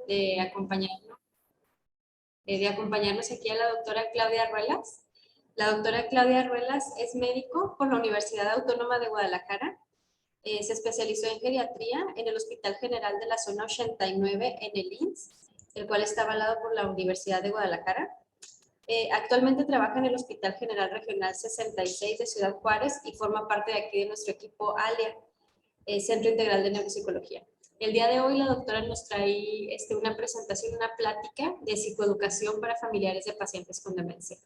de acompañarnos aquí a la doctora Claudia Ruelas. La doctora Claudia Ruelas es médico por la Universidad Autónoma de Guadalajara. Se especializó en geriatría en el Hospital General de la Zona 89 en el IMSS, el cual está avalado por la Universidad de Guadalajara. Actualmente trabaja en el Hospital General Regional 66 de Ciudad Juárez y forma parte de aquí de nuestro equipo ALIA, Centro Integral de Neuropsicología. El día de hoy la doctora nos trae una presentación, una plática de psicoeducación para familiares de pacientes con demencia.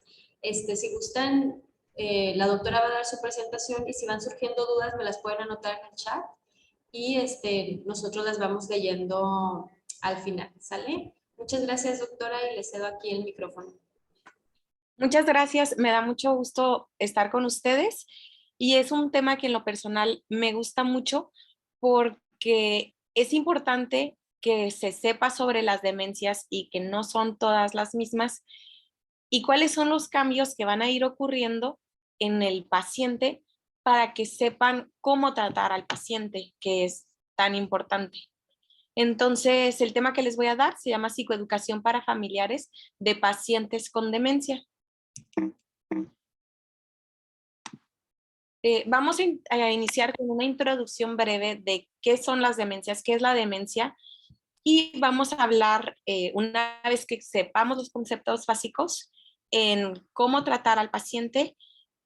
Si gustan, la doctora va a dar su presentación y si van surgiendo dudas me las pueden anotar en el chat y nosotros las vamos leyendo al final, ¿sale? Muchas gracias, doctora, y le cedo aquí el micrófono. Muchas gracias, me da mucho gusto estar con ustedes y es un tema que en lo personal me gusta mucho porque es importante que se sepa sobre las demencias y que no son todas las mismas y cuáles son los cambios que van a ir ocurriendo en el paciente para que sepan cómo tratar al paciente, que es tan importante. Entonces, el tema que les voy a dar se llama psicoeducación para familiares de pacientes con demencia. Vamos a iniciar con una introducción breve de qué son las demencias, qué es la demencia, y vamos a hablar, una vez que sepamos los conceptos básicos, en cómo tratar al paciente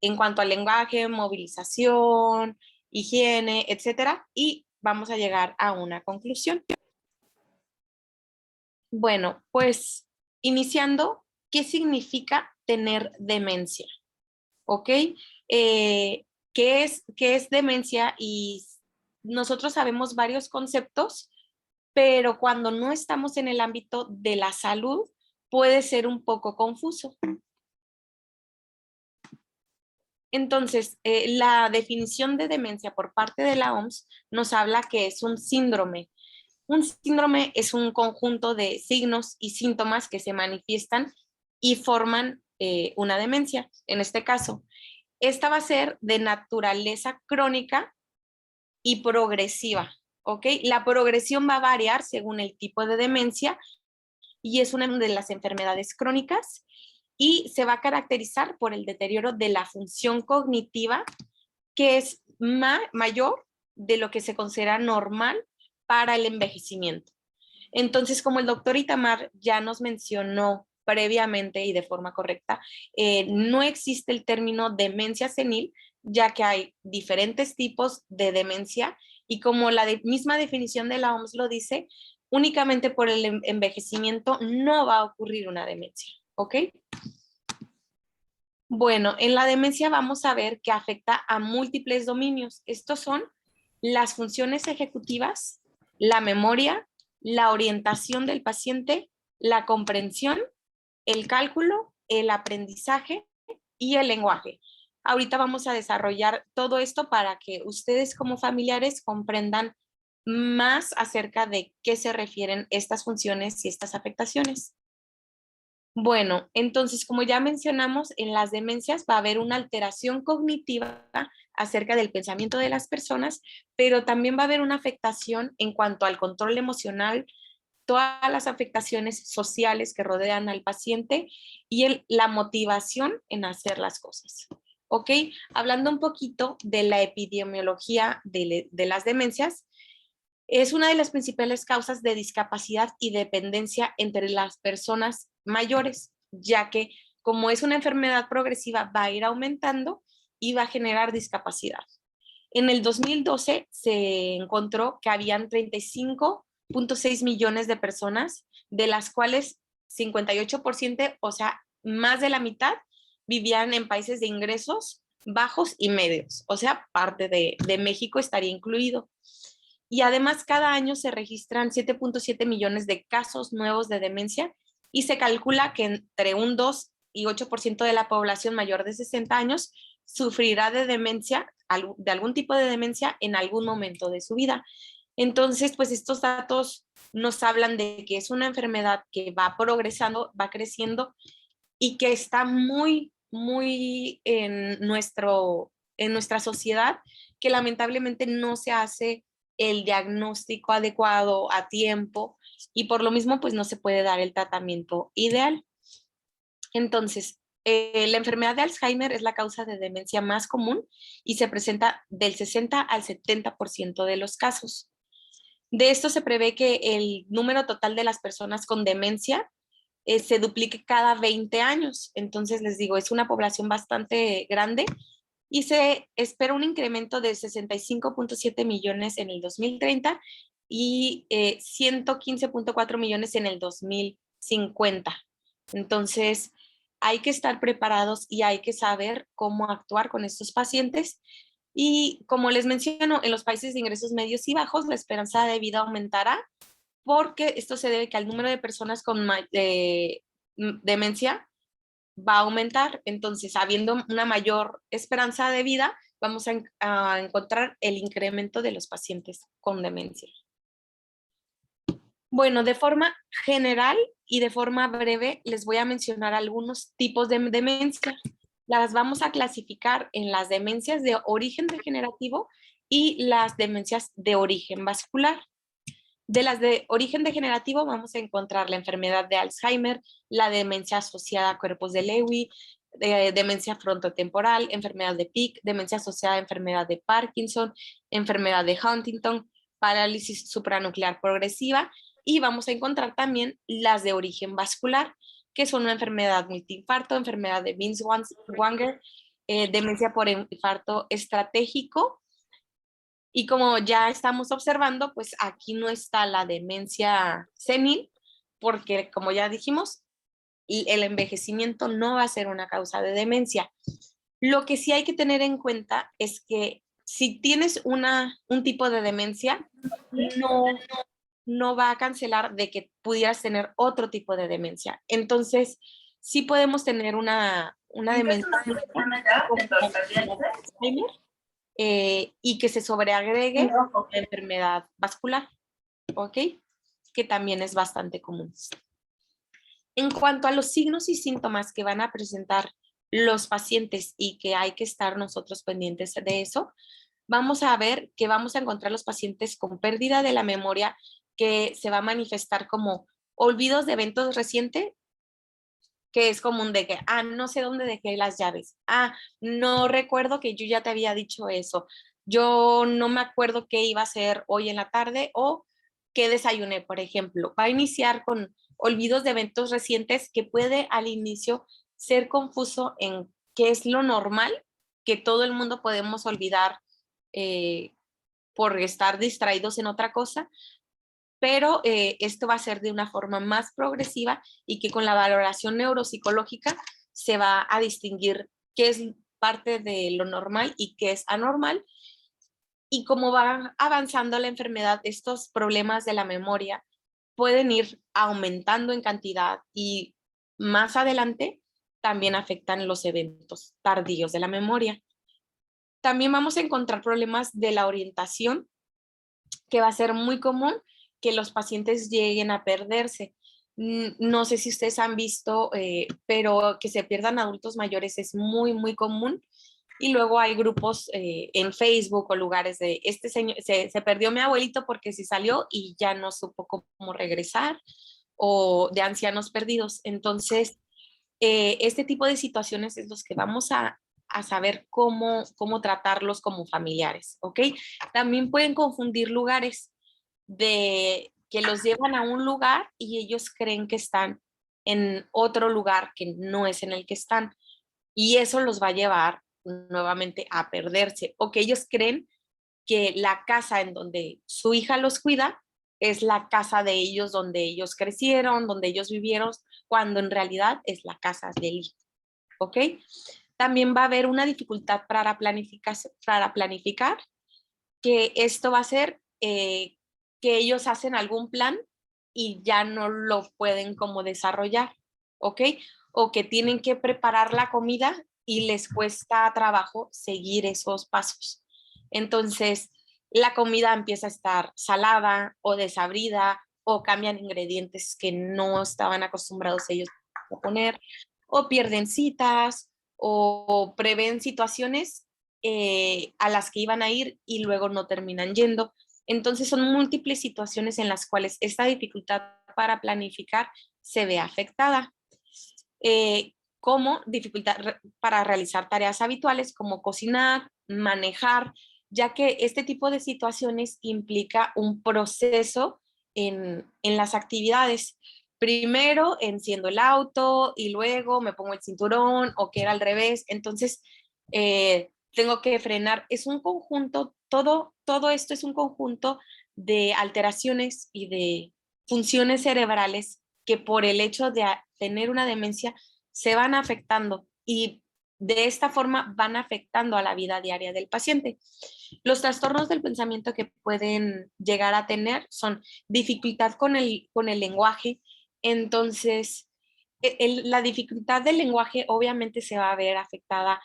en cuanto al lenguaje, movilización, higiene, etcétera, y vamos a llegar a una conclusión. Bueno, pues iniciando, ¿qué significa tener demencia? ¿Ok? ¿Qué es demencia? Y nosotros sabemos varios conceptos, pero cuando no estamos en el ámbito de la salud, puede ser un poco confuso. Entonces, la definición de demencia por parte de la OMS nos habla que es un síndrome. Un síndrome es un conjunto de signos y síntomas que se manifiestan y forman una demencia, en este caso. Esta va a ser de naturaleza crónica y progresiva, ¿ok? La progresión va a variar según el tipo de demencia y es una de las enfermedades crónicas y se va a caracterizar por el deterioro de la función cognitiva que es mayor de lo que se considera normal para el envejecimiento. Entonces, como el doctor Itamar ya nos mencionó previamente y de forma correcta, no existe el término demencia senil, ya que hay diferentes tipos de demencia y como la misma definición de la OMS lo dice, únicamente por el envejecimiento no va a ocurrir una demencia, ¿ok? Bueno, en la demencia vamos a ver que afecta a múltiples dominios. Estos son las funciones ejecutivas, la memoria, la orientación del paciente, la comprensión, el cálculo, el aprendizaje y el lenguaje. Ahorita vamos a desarrollar todo esto para que ustedes como familiares comprendan más acerca de qué se refieren estas funciones y estas afectaciones. Bueno, entonces, como ya mencionamos, en las demencias va a haber una alteración cognitiva acerca del pensamiento de las personas, pero también va a haber una afectación en cuanto al control emocional, todas las afectaciones sociales que rodean al paciente y la motivación en hacer las cosas. ¿Ok? Hablando un poquito de la epidemiología de las demencias, es una de las principales causas de discapacidad y dependencia entre las personas mayores, ya que como es una enfermedad progresiva, va a ir aumentando y va a generar discapacidad. En el 2012 se encontró que habían 35.6 millones de personas, de las cuales 58%, o sea, más de la mitad, vivían en países de ingresos bajos y medios, o sea, parte de México estaría incluido. Y además cada año se registran 7.7 millones de casos nuevos de demencia y se calcula que entre un 2 y 8% de la población mayor de 60 años sufrirá de demencia, de algún tipo de demencia en algún momento de su vida. Entonces, pues estos datos nos hablan de que es una enfermedad que va progresando, va creciendo y que está muy en nuestra sociedad, que lamentablemente no se hace el diagnóstico adecuado a tiempo y por lo mismo pues no se puede dar el tratamiento ideal. Entonces, la enfermedad de Alzheimer es la causa de demencia más común y se presenta del 60 al 70% de los casos. De esto se prevé que el número total de las personas con demencia se duplique cada 20 años. Entonces, les digo, es una población bastante grande y se espera un incremento de 65.7 millones en el 2030 y 115.4 millones en el 2050. Entonces, hay que estar preparados y hay que saber cómo actuar con estos pacientes. Y como les menciono, en los países de ingresos medios y bajos, la esperanza de vida aumentará porque esto se debe que al número de personas con demencia va a aumentar. Entonces, habiendo una mayor esperanza de vida, vamos a encontrar el incremento de los pacientes con demencia. Bueno, de forma general y de forma breve, les voy a mencionar algunos tipos de demencia. Las vamos a clasificar en las demencias de origen degenerativo y las demencias de origen vascular. De las de origen degenerativo vamos a encontrar la enfermedad de Alzheimer, la demencia asociada a cuerpos de Lewy, demencia frontotemporal, enfermedad de Pick, demencia asociada a enfermedad de Parkinson, enfermedad de Huntington, parálisis supranuclear progresiva, y vamos a encontrar también las de origen vascular, que son una enfermedad multiinfarto, enfermedad de Binswanger, demencia por infarto estratégico. Y como ya estamos observando, pues aquí no está la demencia senil, porque como ya dijimos, el envejecimiento no va a ser una causa de demencia. Lo que sí hay que tener en cuenta es que si tienes un tipo de demencia, no, no va a cancelar de que pudieras tener otro tipo de demencia. Entonces, sí podemos tener una demencia y que se sobreagregue la enfermedad vascular, ¿ok? Que también es bastante común. En cuanto a los signos y síntomas que van a presentar los pacientes y que hay que estar nosotros pendientes de eso, vamos a ver que vamos a encontrar los pacientes con pérdida de la memoria que se va a manifestar como olvidos de eventos recientes, que es común de que, no sé dónde dejé las llaves, no recuerdo que yo ya te había dicho eso, yo no me acuerdo qué iba a hacer hoy en la tarde o qué desayuné, por ejemplo. Va a iniciar con olvidos de eventos recientes que puede al inicio ser confuso en qué es lo normal, que todo el mundo podemos olvidar por estar distraídos en otra cosa, pero esto va a ser de una forma más progresiva y que con la valoración neuropsicológica se va a distinguir qué es parte de lo normal y qué es anormal. Y como va avanzando la enfermedad, estos problemas de la memoria pueden ir aumentando en cantidad y más adelante también afectan los eventos tardíos de la memoria. También vamos a encontrar problemas de la orientación, que va a ser muy común que los pacientes lleguen a perderse. No sé si ustedes han visto, pero que se pierdan adultos mayores es muy, muy común. Y luego hay grupos en Facebook o lugares de, este señor, se perdió mi abuelito porque se salió y ya no supo cómo regresar, o de ancianos perdidos. Entonces, este tipo de situaciones es los que vamos a saber cómo tratarlos como familiares, ¿ok? También pueden confundir lugares de que los llevan a un lugar y ellos creen que están en otro lugar que no es en el que están. Y eso los va a llevar nuevamente a perderse, o que ellos creen que la casa en donde su hija los cuida es la casa de ellos, donde ellos crecieron, donde ellos vivieron, cuando en realidad es la casa del hijo, ¿ok? También va a haber una dificultad para planificar, que esto va a ser que ellos hacen algún plan y ya no lo pueden como desarrollar, ¿ok? O que tienen que preparar la comida y les cuesta trabajo seguir esos pasos. Entonces, la comida empieza a estar salada o desabrida, o cambian ingredientes que no estaban acostumbrados ellos a poner, o pierden citas, o prevén situaciones a las que iban a ir y luego no terminan yendo. Entonces son múltiples situaciones en las cuales esta dificultad para planificar se ve afectada. Como dificultad para realizar tareas habituales como cocinar, manejar, ya que este tipo de situaciones implica un proceso en las actividades. Primero enciendo el auto y luego me pongo el cinturón o que era al revés. Entonces, tengo que frenar. Es un conjunto, todo esto es un conjunto de alteraciones y de funciones cerebrales que por el hecho de tener una demencia se van afectando y de esta forma van afectando a la vida diaria del paciente. Los trastornos del pensamiento que pueden llegar a tener son dificultad con el lenguaje. Entonces, la dificultad del lenguaje obviamente se va a ver afectada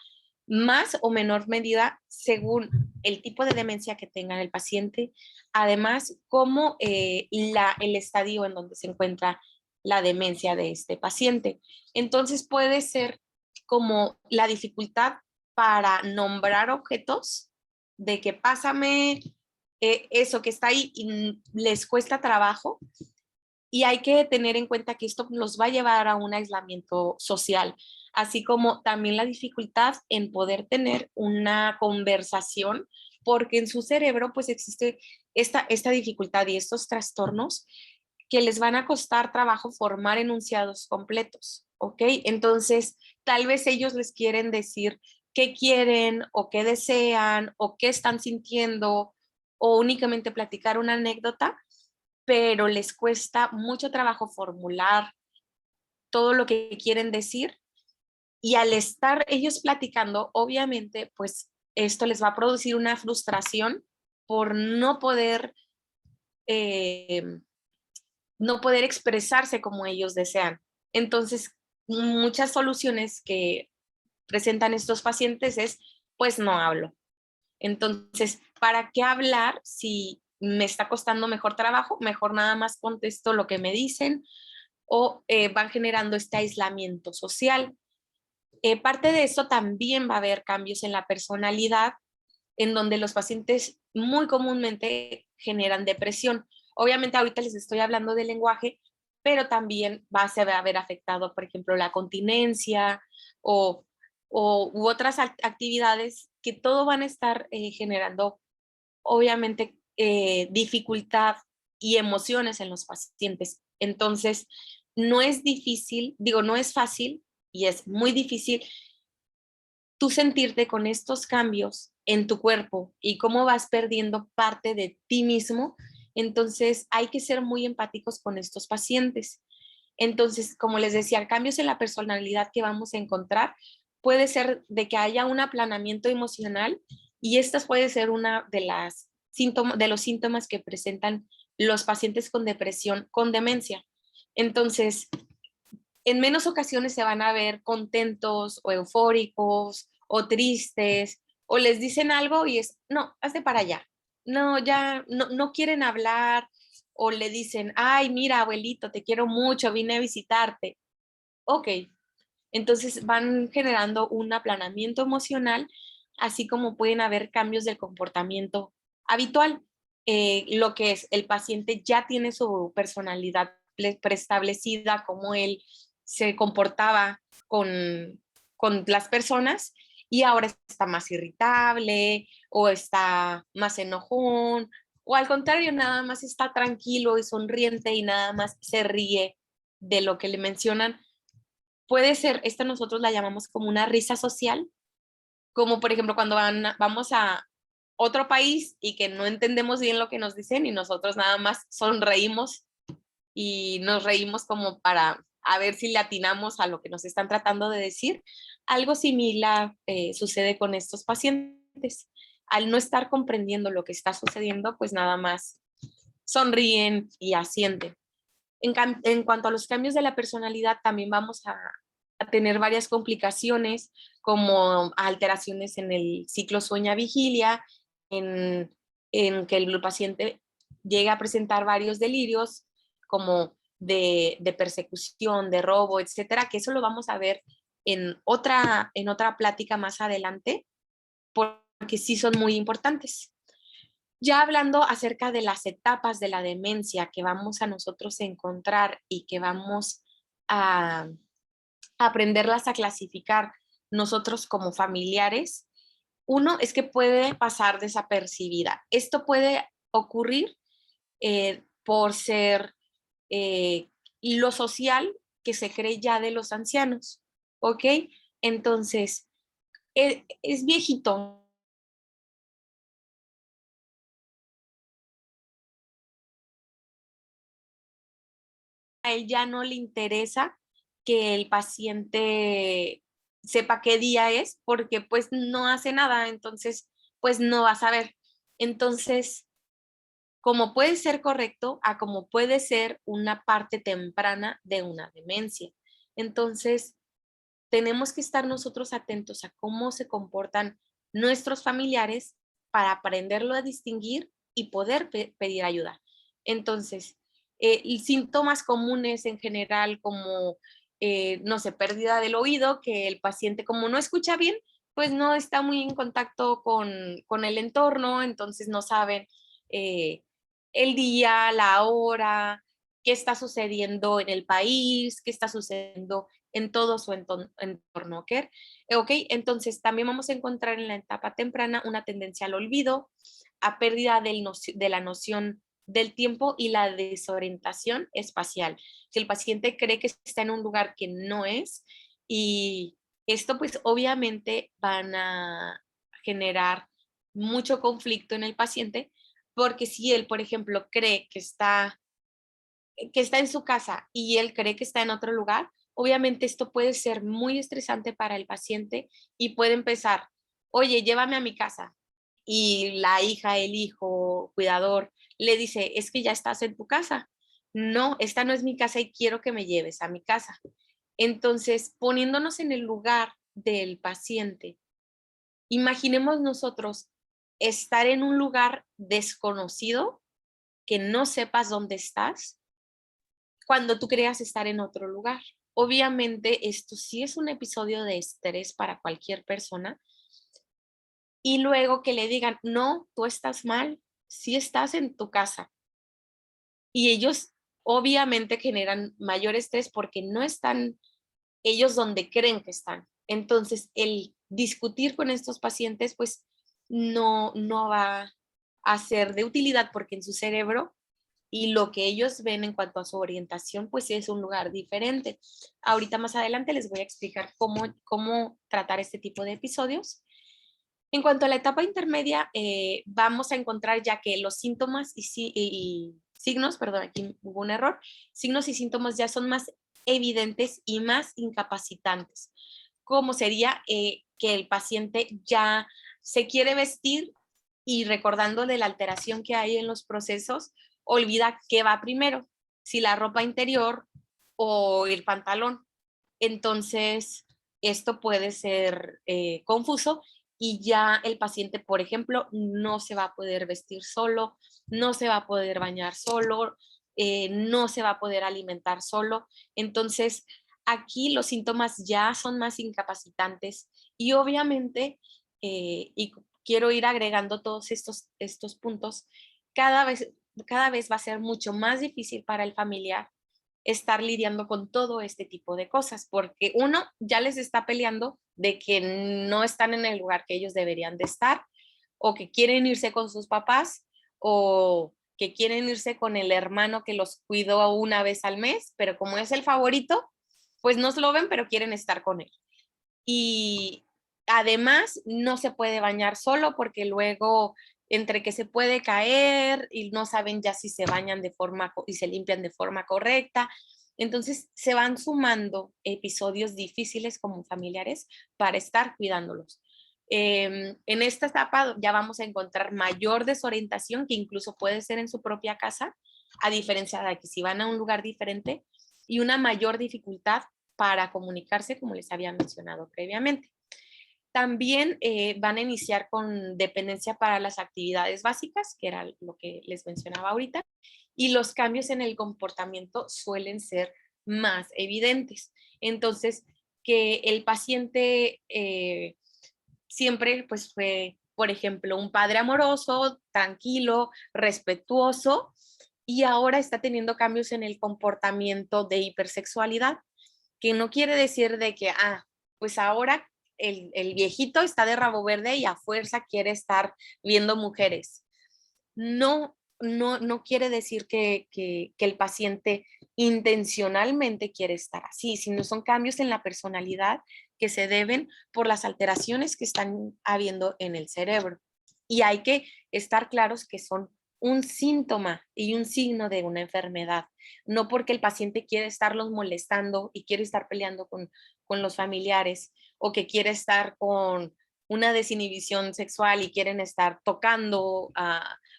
más o menor medida según el tipo de demencia que tenga el paciente, además como el estadio en donde se encuentra la demencia de este paciente. Entonces puede ser como la dificultad para nombrar objetos, de que pásame eso que está ahí y les cuesta trabajo, y hay que tener en cuenta que esto los va a llevar a un aislamiento social, así como también la dificultad en poder tener una conversación, porque en su cerebro pues existe esta dificultad y estos trastornos que les van a costar trabajo formar enunciados completos, ¿ok? Entonces, tal vez ellos les quieren decir qué quieren o qué desean o qué están sintiendo o únicamente platicar una anécdota, pero les cuesta mucho trabajo formular todo lo que quieren decir y al estar ellos platicando, obviamente, pues esto les va a producir una frustración por eh, no poder expresarse como ellos desean. Entonces, muchas soluciones que presentan estos pacientes es, pues no hablo. Entonces, ¿para qué hablar si me está costando mejor trabajo? Mejor nada más contesto lo que me dicen o van generando este aislamiento social. Parte de esto también va a haber cambios en la personalidad, en donde los pacientes muy comúnmente generan depresión. Obviamente ahorita les estoy hablando del lenguaje, pero también se va a ver afectado, por ejemplo, la continencia o, u otras actividades que todo van a estar generando, obviamente, dificultad y emociones en los pacientes. Entonces, no es difícil, digo, no es fácil y es muy difícil tú sentirte con estos cambios en tu cuerpo y cómo vas perdiendo parte de ti mismo. Entonces, hay que ser muy empáticos con estos pacientes. Entonces, como les decía, cambios en la personalidad que vamos a encontrar puede ser de que haya un aplanamiento emocional y esta puede ser una de las de los síntomas que presentan los pacientes con depresión, con demencia. Entonces, en menos ocasiones se van a ver contentos o eufóricos o tristes o les dicen algo y es, no, hazte para allá. No, ya no quieren hablar o le dicen, ay, mira, abuelito, te quiero mucho, vine a visitarte. Ok, entonces van generando un aplanamiento emocional, así como pueden haber cambios del comportamiento habitual. Lo que es el paciente ya tiene su personalidad preestablecida, como él se comportaba con las personas y ahora está más irritable o está más enojón o al contrario, nada más está tranquilo y sonriente y nada más se ríe de lo que le mencionan. Puede ser, esta nosotros la llamamos como una risa social, como por ejemplo cuando vamos a otro país y que no entendemos bien lo que nos dicen y nosotros nada más sonreímos y nos reímos como para a ver si le atinamos a lo que nos están tratando de decir. Algo similar sucede con estos pacientes. Al no estar comprendiendo lo que está sucediendo, pues nada más sonríen y asienten. En cuanto a los cambios de la personalidad, también vamos a tener varias complicaciones como alteraciones en el ciclo sueño-vigilia, en que el paciente llegue a presentar varios delirios como de persecución, de robo, etcétera, que eso lo vamos a ver en otra plática más adelante, porque sí son muy importantes. Ya hablando acerca de las etapas de la demencia que vamos a nosotros a encontrar y que vamos a aprenderlas a clasificar nosotros como familiares, uno es que puede pasar desapercibida. Esto puede ocurrir por ser lo social que se cree ya de los ancianos, ¿ok? Entonces, es viejito. A él ya no le interesa que el paciente sepa qué día es porque pues no hace nada, entonces pues no va a saber. Entonces, como puede ser correcto a como puede ser una parte temprana de una demencia. Entonces, tenemos que estar nosotros atentos a cómo se comportan nuestros familiares para aprenderlo a distinguir y poder pedir ayuda. Entonces, síntomas comunes en general como, no sé, pérdida del oído, que el paciente como no escucha bien, pues no está muy en contacto con el entorno, entonces no saben eh, el día, la hora, qué está sucediendo en el país, qué está sucediendo en todo su entorno, ¿ok? ¿Ok? Entonces, también vamos a encontrar en la etapa temprana una tendencia al olvido, a pérdida de la noción del tiempo y la desorientación espacial. Si el paciente cree que está en un lugar que no es, y esto pues obviamente van a generar mucho conflicto en el paciente, porque si él, por ejemplo, cree que está en su casa y él cree que está en otro lugar, obviamente esto puede ser muy estresante para el paciente y puede empezar, oye, llévame a mi casa. Y la hija, el hijo, cuidador, le dice, es que ya estás en tu casa. No, esta no es mi casa y quiero que me lleves a mi casa. Entonces, poniéndonos en el lugar del paciente, imaginemos nosotros estar en un lugar desconocido, que no sepas dónde estás, cuando tú creas estar en otro lugar. Obviamente, esto sí es un episodio de estrés para cualquier persona. Y luego que le digan, no, tú estás mal, sí estás en tu casa. Y ellos obviamente generan mayor estrés porque no están ellos donde creen que están. Entonces, el discutir con estos pacientes, pues no va a ser de utilidad porque en su cerebro y lo que ellos ven en cuanto a su orientación, pues es un lugar diferente. Ahorita más adelante les voy a explicar cómo tratar este tipo de episodios. En cuanto a la etapa intermedia, vamos a encontrar ya que los síntomas y signos, perdón, aquí hubo un error, signos y síntomas ya son más evidentes y más incapacitantes, como sería que el paciente ya se quiere vestir y recordando de la alteración que hay en los procesos, olvida qué va primero, si la ropa interior o el pantalón. Entonces, esto puede ser confuso y ya el paciente, por ejemplo, no se va a poder vestir solo, no se va a poder bañar solo, no se va a poder alimentar solo. Entonces, aquí los síntomas ya son más incapacitantes y obviamente, y quiero ir agregando todos estos puntos, cada vez, cada vez va a ser mucho más difícil para el familiar estar lidiando con todo este tipo de cosas, porque uno ya les está peleando de que no están en el lugar que ellos deberían de estar, o que quieren irse con sus papás, o que quieren irse con el hermano que los cuidó una vez al mes, pero como es el favorito, pues no se lo ven, pero quieren estar con él. Y además no se puede bañar solo porque luego entre que se puede caer y no saben ya si se bañan de forma y se limpian de forma correcta. Entonces se van sumando episodios difíciles como familiares para estar cuidándolos. En esta etapa ya vamos a encontrar mayor desorientación que incluso puede ser en su propia casa, a diferencia de que si van a un lugar diferente, y una mayor dificultad para comunicarse, como les había mencionado previamente. También van a iniciar con dependencia para las actividades básicas, que era lo que les mencionaba ahorita, y los cambios en el comportamiento suelen ser más evidentes. Entonces, que el paciente siempre pues fue por ejemplo, un padre amoroso, tranquilo, respetuoso, y ahora está teniendo cambios en el comportamiento de hipersexualidad, que no quiere decir de que, pues ahora el viejito está de rabo verde y a fuerza quiere estar viendo mujeres. No quiere decir que el paciente intencionalmente quiere estar así, sino son cambios en la personalidad que se deben por las alteraciones que están habiendo en el cerebro. Y hay que estar claros que son un síntoma y un signo de una enfermedad, no porque el paciente quiere estarlos molestando y quiere estar peleando con los familiares o que quiere estar con una desinhibición sexual y quieren estar tocando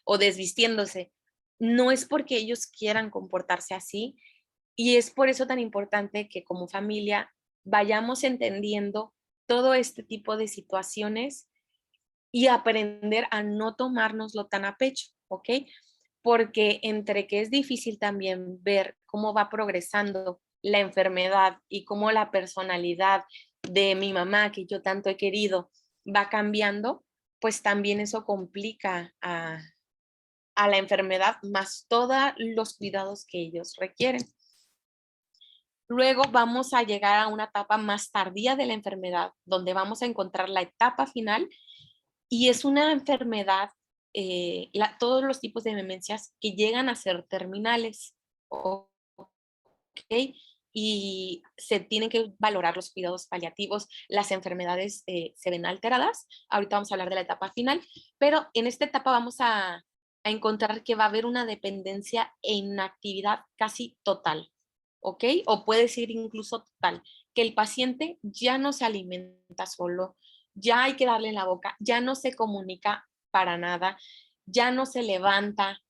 o desvistiéndose. No es porque ellos quieran comportarse así, y es por eso tan importante que como familia vayamos entendiendo todo este tipo de situaciones y aprender a no tomárnoslo tan a pecho, ¿ok? Porque entre que es difícil también ver cómo va progresando la enfermedad y cómo la personalidad de mi mamá, que yo tanto he querido, va cambiando, pues también eso complica a la enfermedad, más todos los cuidados que ellos requieren. Luego vamos a llegar a una etapa más tardía de la enfermedad, donde vamos a encontrar la etapa final, y es una enfermedad, todos los tipos de demencias que llegan a ser terminales, ¿ok? Y se tienen que valorar los cuidados paliativos, las enfermedades se ven alteradas. Ahorita vamos a hablar de la etapa final, pero en esta etapa vamos a encontrar que va a haber una dependencia e inactividad casi total, ¿ok? O puede ser incluso total, que el paciente ya no se alimenta solo, ya hay que darle en la boca, ya no se comunica para nada, ya no se levanta,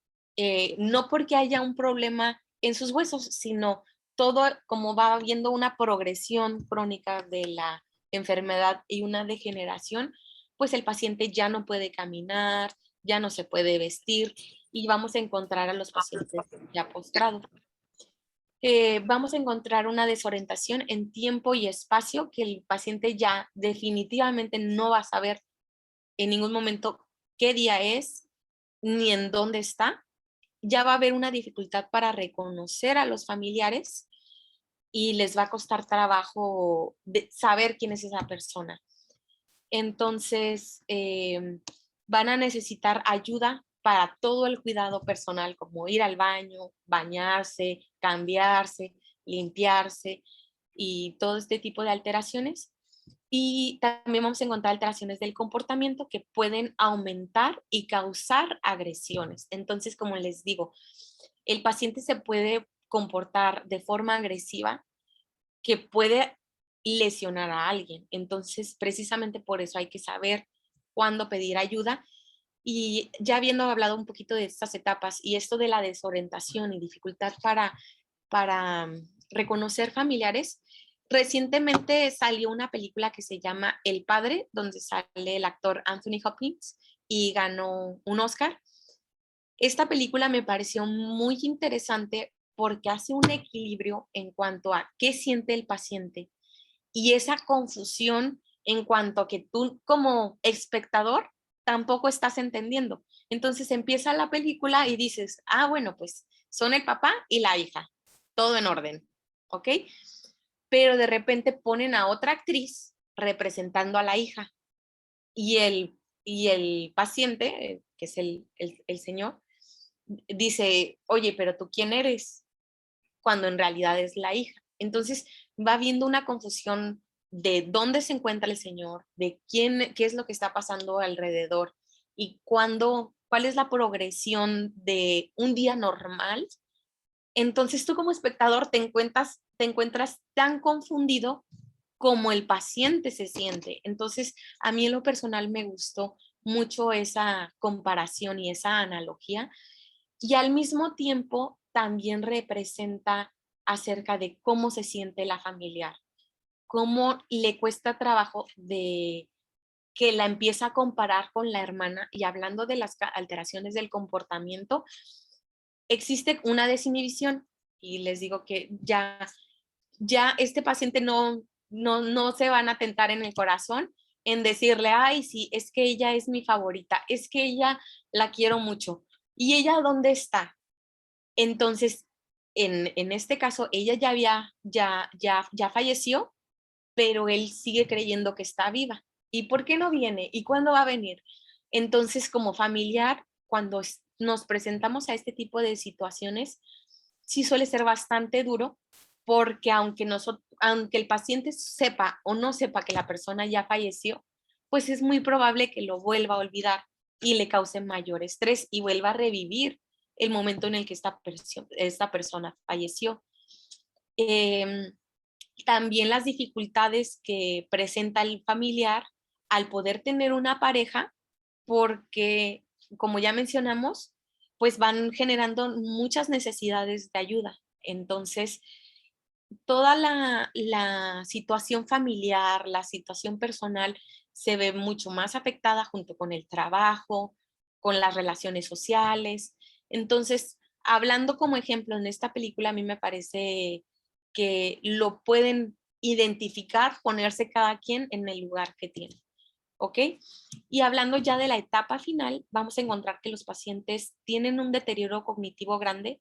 no porque haya un problema en sus huesos, sino todo como va habiendo una progresión crónica de la enfermedad y una degeneración, pues el paciente ya no puede caminar, ya no se puede vestir y vamos a encontrar a los pacientes ya postrados. Vamos a encontrar una desorientación en tiempo y espacio que el paciente ya definitivamente no va a saber en ningún momento qué día es ni en dónde está. Ya va a haber una dificultad para reconocer a los familiares y les va a costar trabajo saber quién es esa persona. Entonces, van a necesitar ayuda para todo el cuidado personal, como ir al baño, bañarse, cambiarse, limpiarse y todo este tipo de alteraciones. Y también vamos a encontrar alteraciones del comportamiento que pueden aumentar y causar agresiones. Entonces, como les digo, el paciente se puede comportar de forma agresiva que puede lesionar a alguien. Entonces, precisamente por eso hay que saber cuándo pedir ayuda. Y ya habiendo hablado un poquito de estas etapas y esto de la desorientación y dificultad para reconocer familiares, recientemente salió una película que se llama El Padre, donde sale el actor Anthony Hopkins y ganó un Oscar. Esta película me pareció muy interesante porque hace un equilibrio en cuanto a qué siente el paciente y esa confusión en cuanto a que tú como espectador tampoco estás entendiendo. Entonces empieza la película y dices, bueno, pues son el papá y la hija, todo en orden, ¿ok? Pero de repente ponen a otra actriz representando a la hija y el paciente, que es el señor, dice, oye, pero tú quién eres, cuando en realidad es la hija. Entonces va habiendo una confusión de dónde se encuentra el señor, de qué es lo que está pasando alrededor y cuál es la progresión de un día normal. Entonces tú como espectador te encuentras tan confundido como el paciente se siente. Entonces a mí en lo personal me gustó mucho esa comparación y esa analogía, y al mismo tiempo también representa acerca de cómo se siente la familiar, cómo le cuesta trabajo de que la empieza a comparar con la hermana. Y hablando de las alteraciones del comportamiento, existe una desinhibición y les digo que ya este paciente no se van a tentar en el corazón, en decirle, ay, sí, es que ella es mi favorita, es que ella la quiero mucho. ¿Y ella dónde está? Entonces, en este caso, ella ya falleció, pero él sigue creyendo que está viva. ¿Y por qué no viene? ¿Y cuándo va a venir? Entonces, como familiar, cuando nos presentamos a este tipo de situaciones, sí suele ser bastante duro, porque aunque el paciente sepa o no sepa que la persona ya falleció, pues es muy probable que lo vuelva a olvidar y le cause mayor estrés y vuelva a revivir el momento en el que esta persona falleció. Eh, También las dificultades que presenta el familiar al poder tener una pareja, porque, como ya mencionamos, pues van generando muchas necesidades de ayuda. Entonces, toda la situación familiar, la situación personal se ve mucho más afectada junto con el trabajo, con las relaciones sociales. Entonces, hablando como ejemplo en esta película, a mí me parece que lo pueden identificar, ponerse cada quien en el lugar que tiene. ¿Ok? Y hablando ya de la etapa final, vamos a encontrar que los pacientes tienen un deterioro cognitivo grande,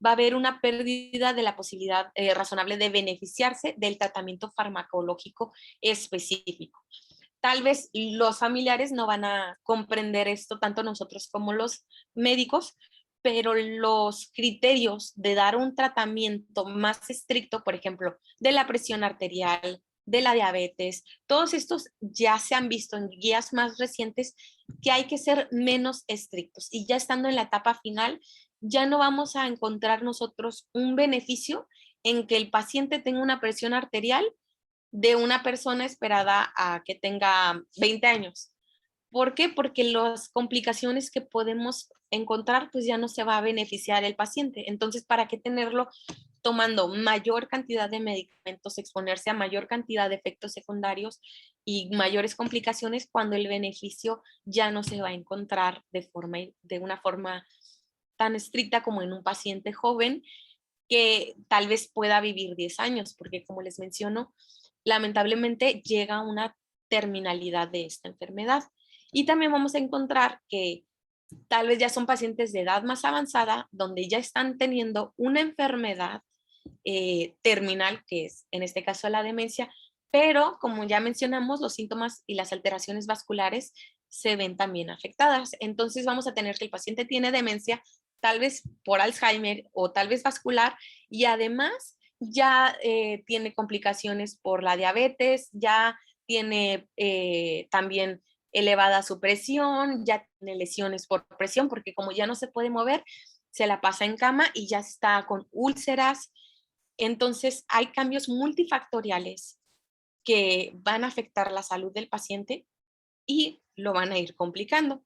va a haber una pérdida de la posibilidad razonable de beneficiarse del tratamiento farmacológico específico. Tal vez los familiares no van a comprender esto, tanto nosotros como los médicos, pero los criterios de dar un tratamiento más estricto, por ejemplo, de la presión arterial, de la diabetes, todos estos ya se han visto en guías más recientes que hay que ser menos estrictos. Y ya estando en la etapa final, ya no vamos a encontrar nosotros un beneficio en que el paciente tenga una presión arterial de una persona esperada a que tenga 20 años. ¿Por qué? Porque las complicaciones que podemos encontrar, pues ya no se va a beneficiar el paciente. Entonces, ¿para qué tenerlo tomando mayor cantidad de medicamentos, exponerse a mayor cantidad de efectos secundarios y mayores complicaciones cuando el beneficio ya no se va a encontrar de una forma tan estricta como en un paciente joven que tal vez pueda vivir 10 años? Porque como les menciono, lamentablemente llega una terminalidad de esta enfermedad. Y también vamos a encontrar que tal vez ya son pacientes de edad más avanzada, donde ya están teniendo una enfermedad terminal, que es en este caso la demencia, pero como ya mencionamos, los síntomas y las alteraciones vasculares se ven también afectadas. Entonces vamos a tener que el paciente tiene demencia, tal vez por Alzheimer o tal vez vascular, y además ya tiene complicaciones por la diabetes, ya tiene también elevada su presión, ya tiene lesiones por presión, porque como ya no se puede mover, se la pasa en cama y ya está con úlceras. Entonces, hay cambios multifactoriales que van a afectar la salud del paciente y lo van a ir complicando.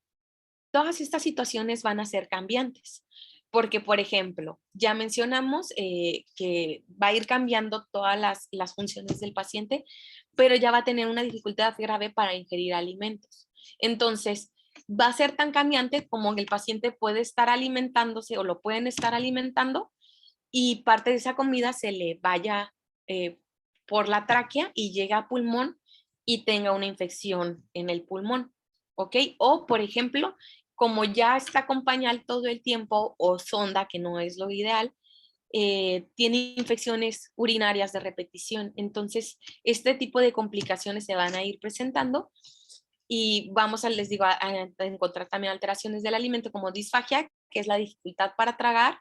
Todas estas situaciones van a ser cambiantes, porque, por ejemplo, ya mencionamos que va a ir cambiando todas las funciones del paciente, pero ya va a tener una dificultad grave para ingerir alimentos. Entonces, va a ser tan cambiante como el paciente puede estar alimentándose o lo pueden estar alimentando y parte de esa comida se le vaya eh, por la tráquea y llega a pulmón y tenga una infección en el pulmón, ¿ok? O, por ejemplo, como ya está con pañal todo el tiempo o sonda, que no es lo ideal, tiene infecciones urinarias de repetición. Entonces, este tipo de complicaciones se van a ir presentando y vamos a, les digo, a encontrar también alteraciones del alimento como disfagia, que es la dificultad para tragar,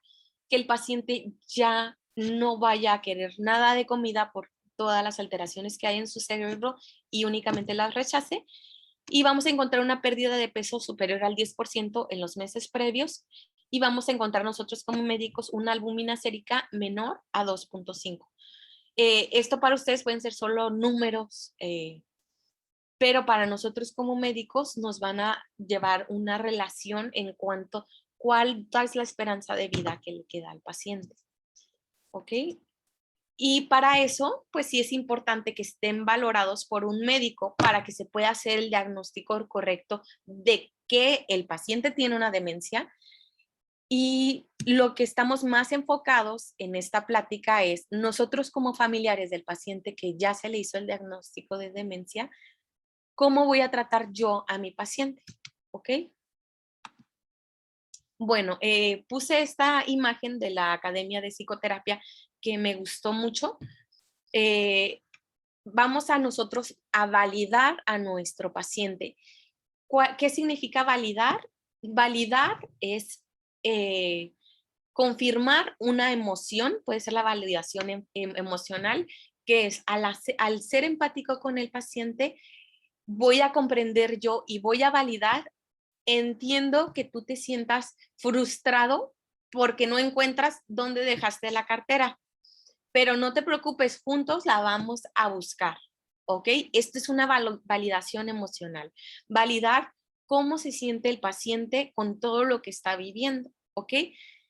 que el paciente ya no vaya a querer nada de comida por todas las alteraciones que hay en su cerebro y únicamente las rechace. Y vamos a encontrar una pérdida de peso superior al 10% en los meses previos y vamos a encontrar nosotros como médicos una albúmina sérica menor a 2.5. Esto para ustedes pueden ser solo números, pero para nosotros como médicos nos van a llevar una relación en cuanto a cuál es la esperanza de vida que le queda al paciente. ¿Ok? Y para eso, pues sí es importante que estén valorados por un médico para que se pueda hacer el diagnóstico correcto de que el paciente tiene una demencia. Y lo que estamos más enfocados en esta plática es nosotros como familiares del paciente que ya se le hizo el diagnóstico de demencia, ¿cómo voy a tratar yo a mi paciente? ¿Ok? Bueno, puse esta imagen de la Academia de Psicoterapia que me gustó mucho. Vamos a nosotros a validar a nuestro paciente. ¿Qué significa validar? Validar es confirmar una emoción, puede ser la validación emocional, que es al ser empático con el paciente, voy a comprender yo y voy a validar. Entiendo que tú te sientas frustrado porque no encuentras dónde dejaste la cartera, pero no te preocupes, juntos la vamos a buscar, ¿ok? Esto es una validación emocional. Validar cómo se siente el paciente con todo lo que está viviendo, ¿ok?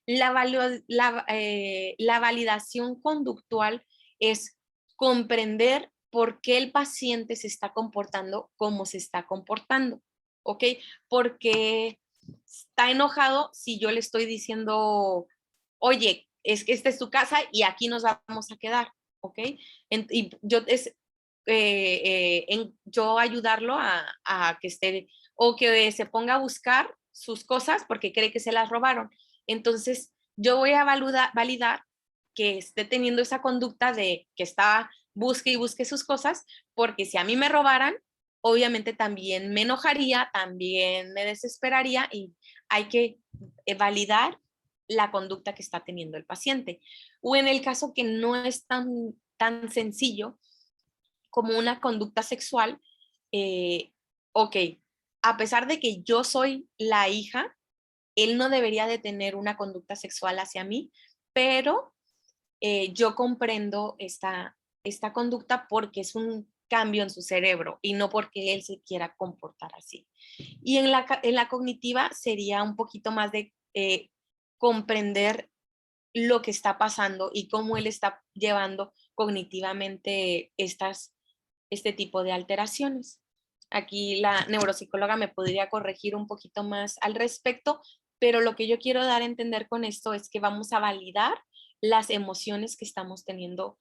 La validación conductual es comprender por qué el paciente se está comportando como se está comportando, ¿ok? Porque está enojado si yo le estoy diciendo, oye, es que esta es tu casa y aquí nos vamos a quedar, ¿ok? Y yo ayudarlo a que esté, o que se ponga a buscar sus cosas porque cree que se las robaron. Entonces, yo voy a validar que esté teniendo esa conducta de que está busque y busque sus cosas, porque si a mí me robaran, obviamente también me enojaría, también me desesperaría y hay que validar la conducta que está teniendo el paciente. O en el caso que no es tan sencillo como una conducta sexual, ok, a pesar de que yo soy la hija, él no debería de tener una conducta sexual hacia mí, pero yo comprendo esta conducta porque es un cambio en su cerebro y no porque él se quiera comportar así. Y en la cognitiva sería un poquito más de comprender lo que está pasando y cómo él está llevando cognitivamente este tipo de alteraciones. Aquí la neuropsicóloga me podría corregir un poquito más al respecto, pero lo que yo quiero dar a entender con esto es que vamos a validar las emociones que estamos teniendo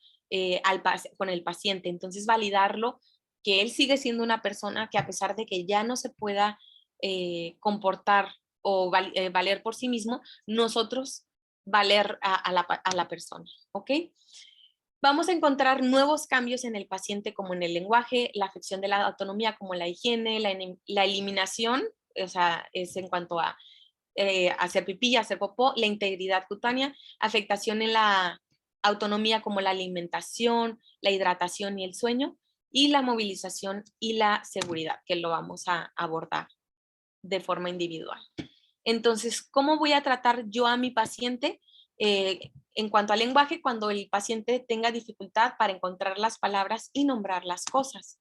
con el paciente. Entonces, validarlo, que él sigue siendo una persona que a pesar de que ya no se pueda comportar o valer por sí mismo, nosotros valer a la persona, ¿ok? Vamos a encontrar nuevos cambios en el paciente como en el lenguaje, la afección de la autonomía como la higiene, la eliminación, o sea, es en cuanto a hacer pipí, hacer popó, la integridad cutánea, afectación en la autonomía como la alimentación, la hidratación y el sueño, y la movilización y la seguridad, que lo vamos a abordar de forma individual. Entonces, ¿cómo voy a tratar yo a mi paciente? En cuanto al lenguaje, cuando el paciente tenga dificultad para encontrar las palabras y nombrar las cosas.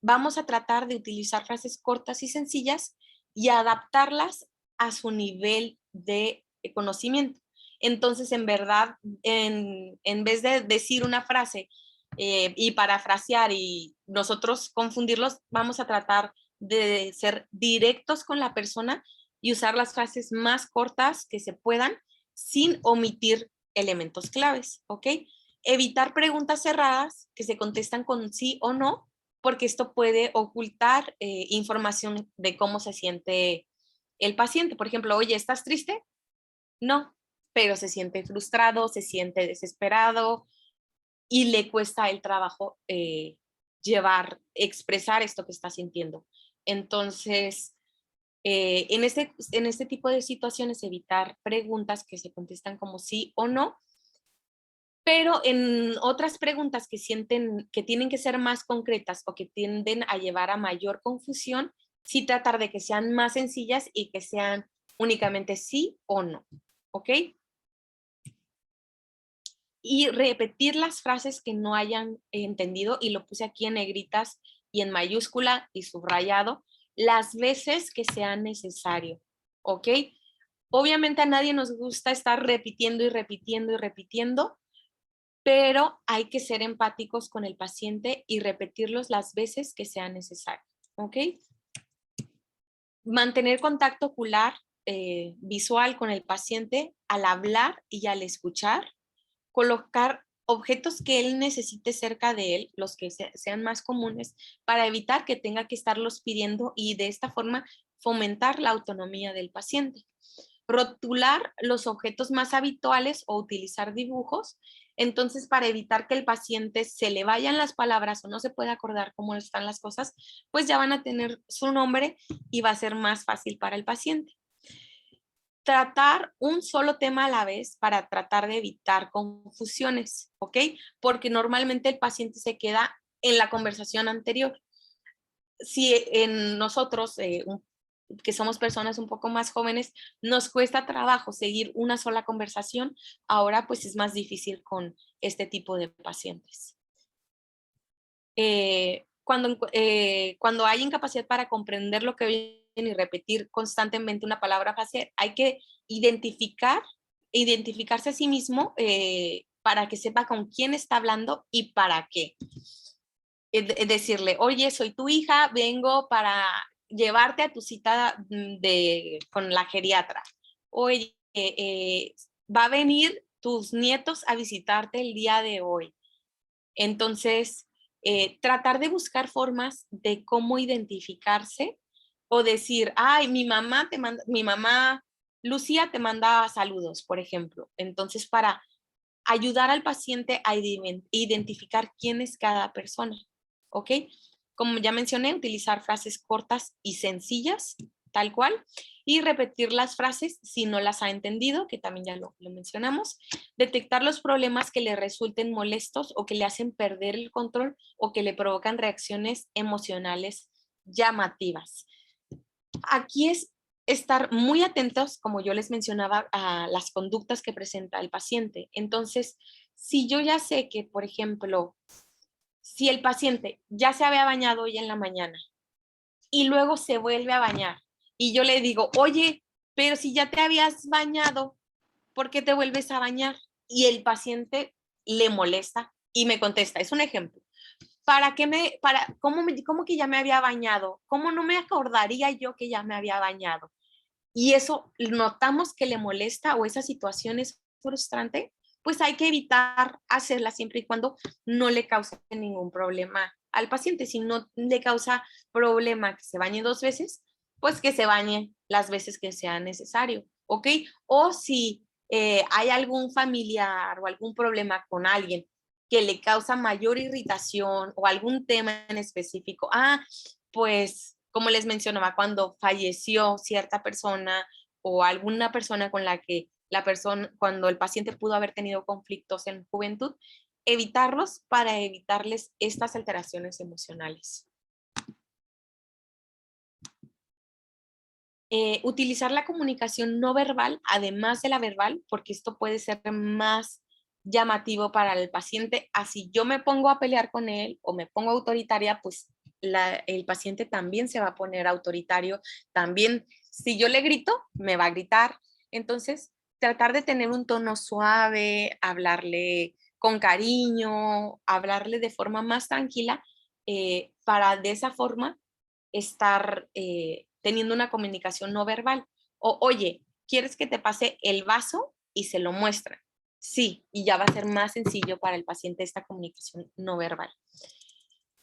Vamos a tratar de utilizar frases cortas y sencillas y adaptarlas a su nivel de conocimiento. Entonces, en verdad, en vez de decir una frase y parafrasear y nosotros confundirlos, vamos a tratar de ser directos con la persona y usar las frases más cortas que se puedan sin omitir elementos claves, ¿ok? Evitar preguntas cerradas que se contestan con sí o no, porque esto puede ocultar información de cómo se siente el paciente. Por ejemplo, oye, ¿estás triste? No, pero se siente frustrado, se siente desesperado y le cuesta el trabajo expresar esto que está sintiendo. Entonces, en este tipo de situaciones, evitar preguntas que se contestan como sí o no, pero en otras preguntas que sienten que tienen que ser más concretas o que tienden a llevar a mayor confusión, sí tratar de que sean más sencillas y que sean únicamente sí o no, ¿ok? Y repetir las frases que no hayan entendido, y lo puse aquí en negritas y en mayúscula y subrayado, las veces que sea necesario, ¿ok? Obviamente a nadie nos gusta estar repitiendo y repitiendo y repitiendo, pero hay que ser empáticos con el paciente y repetirlos las veces que sea necesario, ¿ok? Mantener contacto ocular visual con el paciente al hablar y al escuchar. Colocar objetos que él necesite cerca de él, los que sean más comunes, para evitar que tenga que estarlos pidiendo y de esta forma fomentar la autonomía del paciente. Rotular los objetos más habituales o utilizar dibujos. Entonces, para evitar que el paciente se le vayan las palabras o no se pueda acordar cómo están las cosas, pues ya van a tener su nombre y va a ser más fácil para el paciente. Tratar un solo tema a la vez para tratar de evitar confusiones, ¿ok? Porque normalmente el paciente se queda en la conversación anterior. Si en nosotros, que somos personas un poco más jóvenes, nos cuesta trabajo seguir una sola conversación, ahora pues es más difícil con este tipo de pacientes. Cuando hay incapacidad para comprender lo que oyen y repetir constantemente una palabra fácil, hay que identificarse a sí mismo para que sepa con quién está hablando y para qué. Decirle, oye, soy tu hija, vengo para llevarte a tu cita con la geriatra. Oye, va a venir tus nietos a visitarte el día de hoy. Entonces, tratar de buscar formas de cómo identificarse o decir, ay, mi mamá Lucía te manda saludos, por ejemplo. Entonces, para ayudar al paciente a identificar quién es cada persona, ¿ok? Como ya mencioné, utilizar frases cortas y sencillas, tal cual, y repetir las frases si no las ha entendido, que también ya lo mencionamos. Detectar los problemas que le resulten molestos o que le hacen perder el control o que le provocan reacciones emocionales llamativas. Aquí es estar muy atentos, como yo les mencionaba, a las conductas que presenta el paciente. Entonces, si yo ya sé que, por ejemplo, si el paciente ya se había bañado hoy en la mañana y luego se vuelve a bañar y yo le digo, oye, pero si ya te habías bañado, ¿por qué te vuelves a bañar? Y el paciente le molesta y me contesta, es un ejemplo. ¿Cómo que ya me había bañado? ¿Cómo no me acordaría yo que ya me había bañado? Y eso notamos que le molesta o esa situación es frustrante, pues hay que evitar hacerla siempre y cuando no le cause ningún problema al paciente. Si no le causa problema que se bañe 2 veces, pues que se bañe las veces que sea necesario, ¿ok? O si hay algún familiar o algún problema con alguien que le causa mayor irritación o algún tema en específico, pues como les mencionaba, cuando falleció cierta persona o alguna persona con la que cuando el paciente pudo haber tenido conflictos en juventud, evitarlos para evitarles estas alteraciones emocionales. Utilizar la comunicación no verbal, además de la verbal, porque esto puede ser más llamativo para el paciente. Así yo me pongo a pelear con él o me pongo autoritaria, pues el paciente también se va a poner autoritario. También, si yo le grito, me va a gritar. Entonces, tratar de tener un tono suave, hablarle con cariño, hablarle de forma más tranquila, para de esa forma estar teniendo una comunicación no verbal. O, oye, ¿quieres que te pase el vaso? Y se lo muestra. Sí, y ya va a ser más sencillo para el paciente esta comunicación no verbal.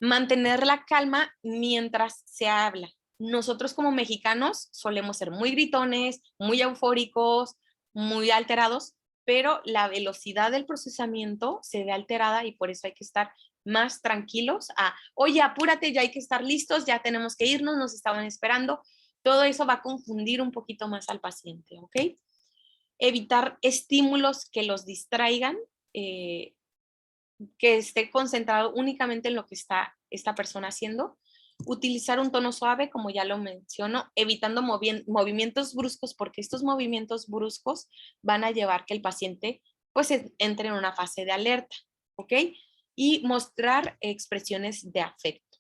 Mantener la calma mientras se habla. Nosotros como mexicanos solemos ser muy gritones, muy eufóricos, muy alterados, pero la velocidad del procesamiento se ve alterada y por eso hay que estar más tranquilos oye, apúrate, ya hay que estar listos, ya tenemos que irnos, nos estaban esperando. Todo eso va a confundir un poquito más al paciente, ¿ok? Evitar estímulos que los distraigan, que esté concentrado únicamente en lo que está esta persona haciendo. Utilizar un tono suave, como ya lo menciono, evitando movimientos bruscos, porque estos movimientos bruscos van a llevar que el paciente pues entre en una fase de alerta, ¿ok? Y mostrar expresiones de afecto.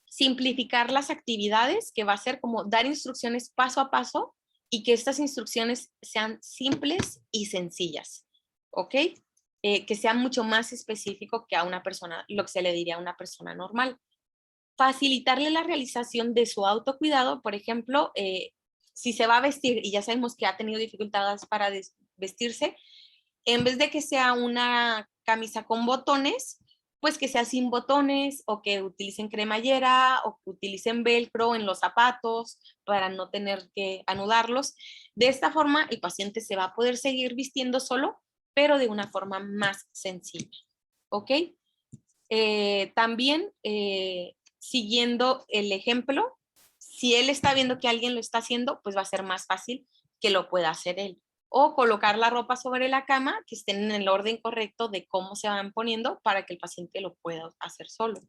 Simplificar las actividades, que va a ser como dar instrucciones paso a paso y que estas instrucciones sean simples y sencillas, ¿ok? Que sea mucho más específico que a una persona, lo que se le diría a una persona normal. Facilitarle la realización de su autocuidado, por ejemplo, si se va a vestir y ya sabemos que ha tenido dificultades para vestirse, en vez de que sea una camisa con botones, pues que sea sin botones o que utilicen cremallera o que utilicen velcro en los zapatos para no tener que anudarlos. De esta forma, el paciente se va a poder seguir vistiendo solo, pero de una forma más sencilla. ¿Ok? También, siguiendo el ejemplo, si él está viendo que alguien lo está haciendo, pues va a ser más fácil que lo pueda hacer él. O colocar la ropa sobre la cama, que estén en el orden correcto de cómo se van poniendo para que el paciente lo pueda hacer solo.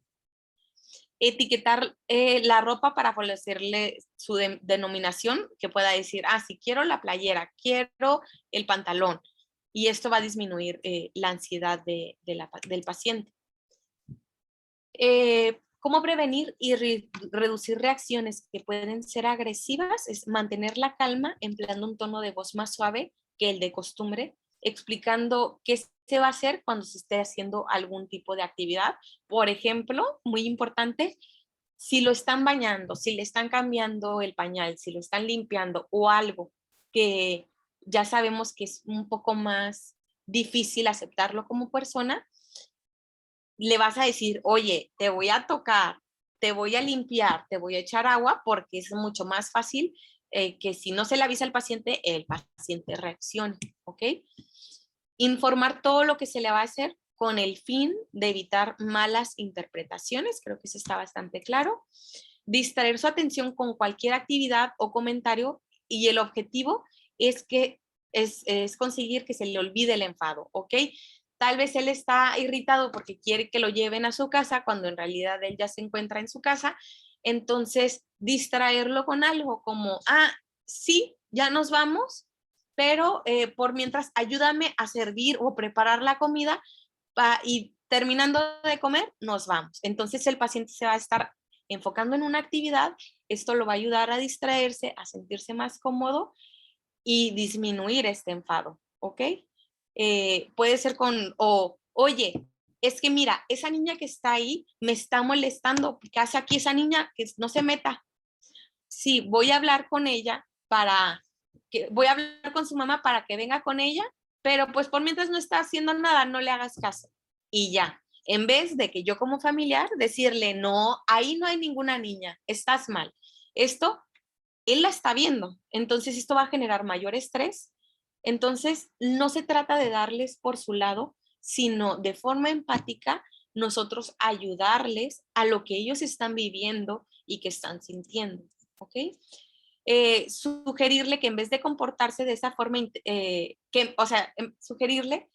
Etiquetar la ropa para favorecerle su denominación, que pueda decir, si quiero la playera, quiero el pantalón. Y esto va a disminuir la ansiedad del paciente. ¿Cómo prevenir y reducir reacciones que pueden ser agresivas? Es mantener la calma, empleando un tono de voz más suave que el de costumbre, explicando qué se va a hacer cuando se esté haciendo algún tipo de actividad. Por ejemplo, muy importante, si lo están bañando, si le están cambiando el pañal, si lo están limpiando o algo que ya sabemos que es un poco más difícil aceptarlo como persona, le vas a decir, oye, te voy a tocar, te voy a limpiar, te voy a echar agua, porque es mucho más fácil que si no se le avisa al paciente, el paciente reaccione, ¿ok? Informar todo lo que se le va a hacer con el fin de evitar malas interpretaciones, creo que eso está bastante claro. Distraer su atención con cualquier actividad o comentario y el objetivo es que es conseguir que se le olvide el enfado, ¿ok? Tal vez él está irritado porque quiere que lo lleven a su casa cuando en realidad él ya se encuentra en su casa. Entonces, distraerlo con algo como, sí, ya nos vamos, pero por mientras ayúdame a servir o preparar la comida y terminando de comer, nos vamos. Entonces el paciente se va a estar enfocando en una actividad, esto lo va a ayudar a distraerse, a sentirse más cómodo y disminuir este enfado, ¿ok? Puede ser oye, es que mira, esa niña que está ahí me está molestando, ¿qué hace aquí esa niña? Que no se meta. Sí, voy a hablar con ella voy a hablar con su mamá para que venga con ella, pero pues por mientras no está haciendo nada, no le hagas caso. Y ya, en vez de que yo como familiar decirle, no, ahí no hay ninguna niña, estás mal. Esto él la está viendo. Entonces esto va a generar mayor estrés. Entonces no se trata de darles por su lado, sino de forma empática nosotros ayudarles a lo que ellos están viviendo y que están sintiendo. ¿Ok? Sugerirle que en vez de comportarse de esa forma, sugerirle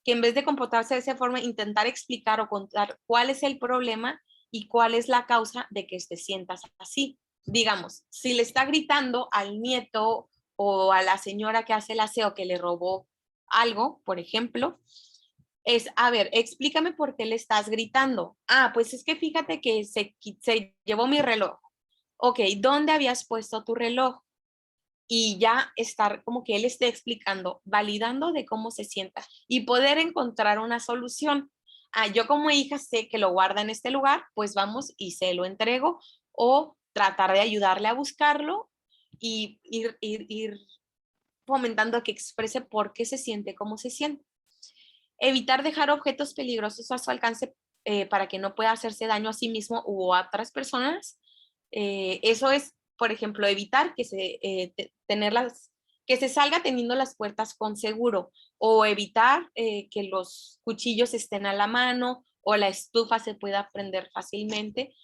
que en vez de comportarse de esa forma, intentar explicar o contar cuál es el problema y cuál es la causa de que te sientas así. Digamos, si le está gritando al nieto o a la señora que hace el aseo que le robó algo, por ejemplo, a ver, explícame por qué le estás gritando. Pues es que fíjate que se llevó mi reloj. Ok, ¿dónde habías puesto tu reloj? Y ya estar como que él esté explicando, validando de cómo se sienta y poder encontrar una solución. Yo como hija sé que lo guarda en este lugar, pues vamos y se lo entrego, o tratar de ayudarle a buscarlo y ir fomentando que exprese por qué se siente, cómo se siente. Evitar dejar objetos peligrosos a su alcance para que no pueda hacerse daño a sí mismo u a otras personas. Eso es, por ejemplo, evitar que se salga teniendo las puertas con seguro, o evitar que los cuchillos estén a la mano o la estufa se pueda prender fácilmente,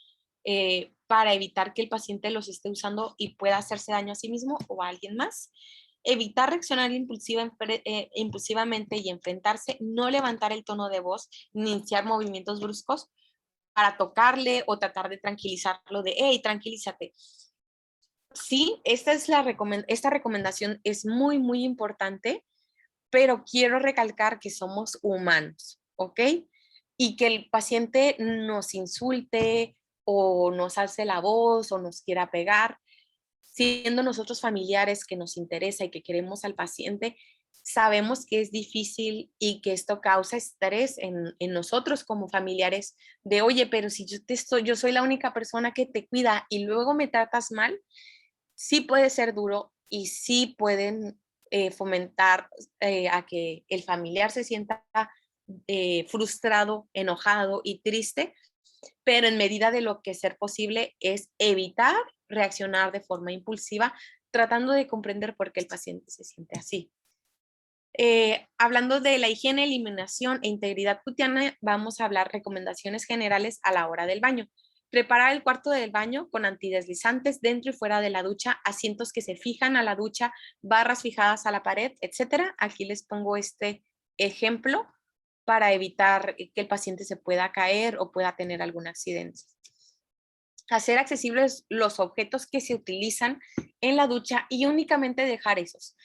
para evitar que el paciente los esté usando y pueda hacerse daño a sí mismo o a alguien más. Evitar reaccionar impulsivamente y enfrentarse, no levantar el tono de voz ni iniciar movimientos bruscos para tocarle o tratar de tranquilizarlo de, hey, tranquilízate. Sí, esta recomendación es muy, muy importante, pero quiero recalcar que somos humanos, ¿ok? Y que el paciente nos insulte o nos alce la voz o nos quiera pegar, siendo nosotros familiares que nos interesa y que queremos al paciente, sabemos que es difícil y que esto causa estrés en nosotros como familiares de, oye, pero si yo soy la única persona que te cuida y luego me tratas mal, sí puede ser duro y sí pueden fomentar a que el familiar se sienta frustrado, enojado y triste, pero en medida de lo que ser posible es evitar reaccionar de forma impulsiva, tratando de comprender por qué el paciente se siente así. Hablando de la higiene, eliminación e integridad cutánea, vamos a hablar recomendaciones generales a la hora del baño. Preparar el cuarto del baño con antideslizantes dentro y fuera de la ducha, asientos que se fijan a la ducha, barras fijadas a la pared, etcétera. Aquí les pongo este ejemplo para evitar que el paciente se pueda caer o pueda tener algún accidente. Hacer accesibles los objetos que se utilizan en la ducha y únicamente dejar esos.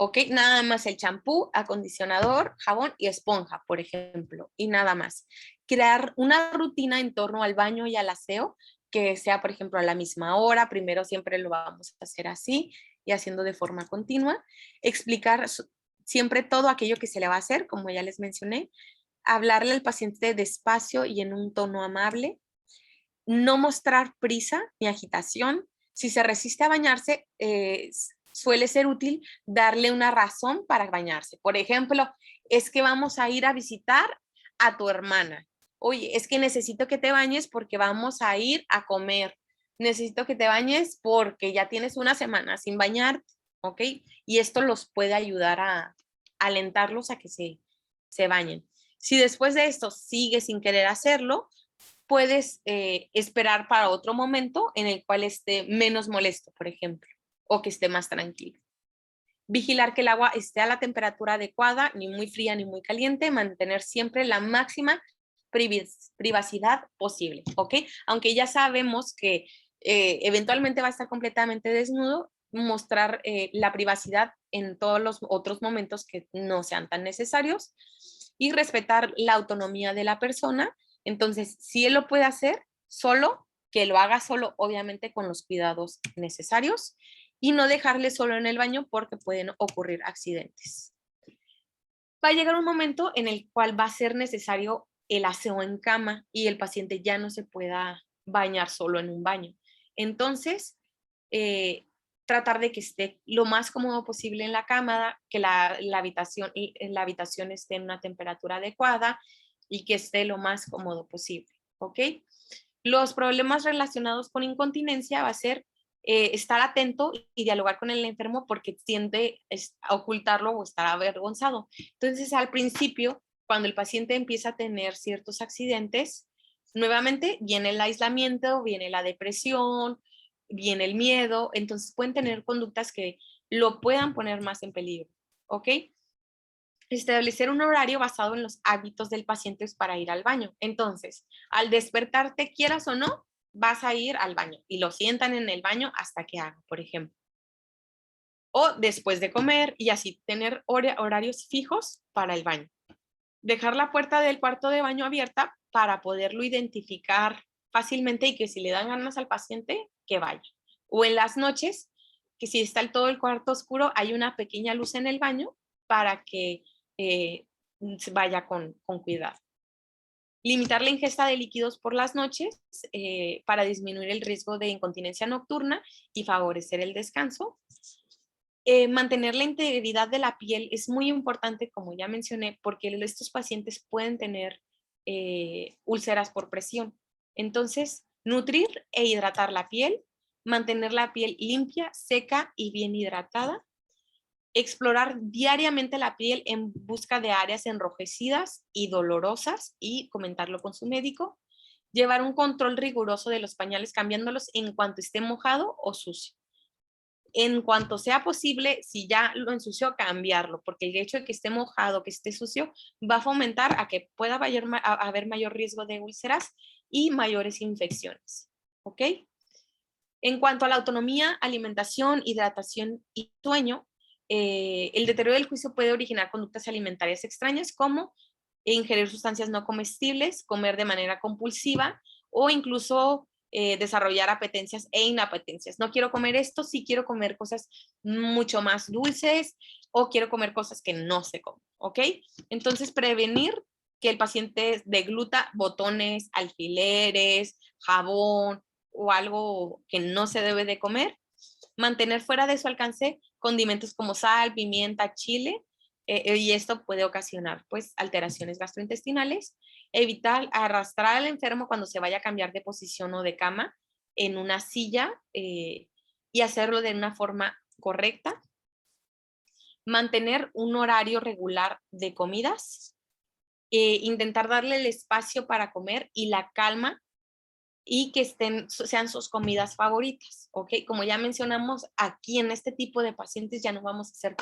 ¿Ok? Nada más el champú, acondicionador, jabón y esponja, por ejemplo, y nada más. Crear una rutina en torno al baño y al aseo, que sea, por ejemplo, a la misma hora. Primero siempre lo vamos a hacer así y haciendo de forma continua. Explicar siempre todo aquello que se le va a hacer, como ya les mencioné. Hablarle al paciente despacio y en un tono amable. No mostrar prisa ni agitación. Si se resiste a bañarse, suele ser útil darle una razón para bañarse. Por ejemplo, es que vamos a ir a visitar a tu hermana. Oye, es que necesito que te bañes porque vamos a ir a comer. Necesito que te bañes porque ya tienes una semana sin bañarte, ¿ok? Y esto los puede ayudar a alentarlos a que se bañen. Si después de esto sigue sin querer hacerlo, puedes esperar para otro momento en el cual esté menos molesto, por ejemplo, o que esté más tranquilo. Vigilar que el agua esté a la temperatura adecuada, ni muy fría ni muy caliente, mantener siempre la máxima privacidad posible, ¿ok? Aunque ya sabemos que eventualmente va a estar completamente desnudo, mostrar la privacidad en todos los otros momentos que no sean tan necesarios y respetar la autonomía de la persona. Entonces, si él lo puede hacer solo, que lo haga solo, obviamente con los cuidados necesarios, y no dejarle solo en el baño porque pueden ocurrir accidentes. Va a llegar un momento en el cual va a ser necesario el aseo en cama y el paciente ya no se pueda bañar solo en un baño. Entonces, tratar de que esté lo más cómodo posible en la cama, que la habitación esté en una temperatura adecuada y que esté lo más cómodo posible, ¿ok? Los problemas relacionados con incontinencia va a ser estar atento y dialogar con el enfermo porque tiende a ocultarlo o estar avergonzado. Entonces, al principio, cuando el paciente empieza a tener ciertos accidentes, nuevamente viene el aislamiento, viene la depresión, viene el miedo, entonces pueden tener conductas que lo puedan poner más en peligro, ¿ok? Establecer un horario basado en los hábitos del paciente para ir al baño. Entonces, al despertarte, quieras o no, vas a ir al baño y lo sientan en el baño hasta que haga, por ejemplo. O después de comer y así tener horarios fijos para el baño. Dejar la puerta del cuarto de baño abierta para poderlo identificar fácilmente y que si le dan ganas al paciente, que vaya. O en las noches, que si está todo el cuarto oscuro, hay una pequeña luz en el baño para que vaya con cuidado. Limitar la ingesta de líquidos por las noches para disminuir el riesgo de incontinencia nocturna y favorecer el descanso. Mantener la integridad de la piel es muy importante, como ya mencioné, porque estos pacientes pueden tener úlceras por presión. Entonces, nutrir e hidratar la piel, mantener la piel limpia, seca y bien hidratada. Explorar diariamente la piel en busca de áreas enrojecidas y dolorosas y comentarlo con su médico. Llevar un control riguroso de los pañales cambiándolos en cuanto esté mojado o sucio. En cuanto sea posible, si ya lo ensució, cambiarlo, porque el hecho de que esté mojado, que esté sucio, va a fomentar a que pueda haber mayor riesgo de úlceras y mayores infecciones. ¿Ok? En cuanto a la autonomía, alimentación, hidratación y sueño, el deterioro del juicio puede originar conductas alimentarias extrañas como ingerir sustancias no comestibles, comer de manera compulsiva o incluso desarrollar apetencias e inapetencias. No quiero comer esto, sí quiero comer cosas mucho más dulces o quiero comer cosas que no se comen, ¿ok? Entonces, prevenir que el paciente degluta botones, alfileres, jabón o algo que no se debe de comer. Mantener fuera de su alcance condimentos como sal, pimienta, chile, y esto puede ocasionar pues alteraciones gastrointestinales. Evitar arrastrar al enfermo cuando se vaya a cambiar de posición o de cama en una silla, y hacerlo de una forma correcta. Mantener un horario regular de comidas. Intentar darle el espacio para comer y la calma, y que sean sus comidas favoritas, ¿ok? Como ya mencionamos, aquí en este tipo de pacientes ya no vamos a ser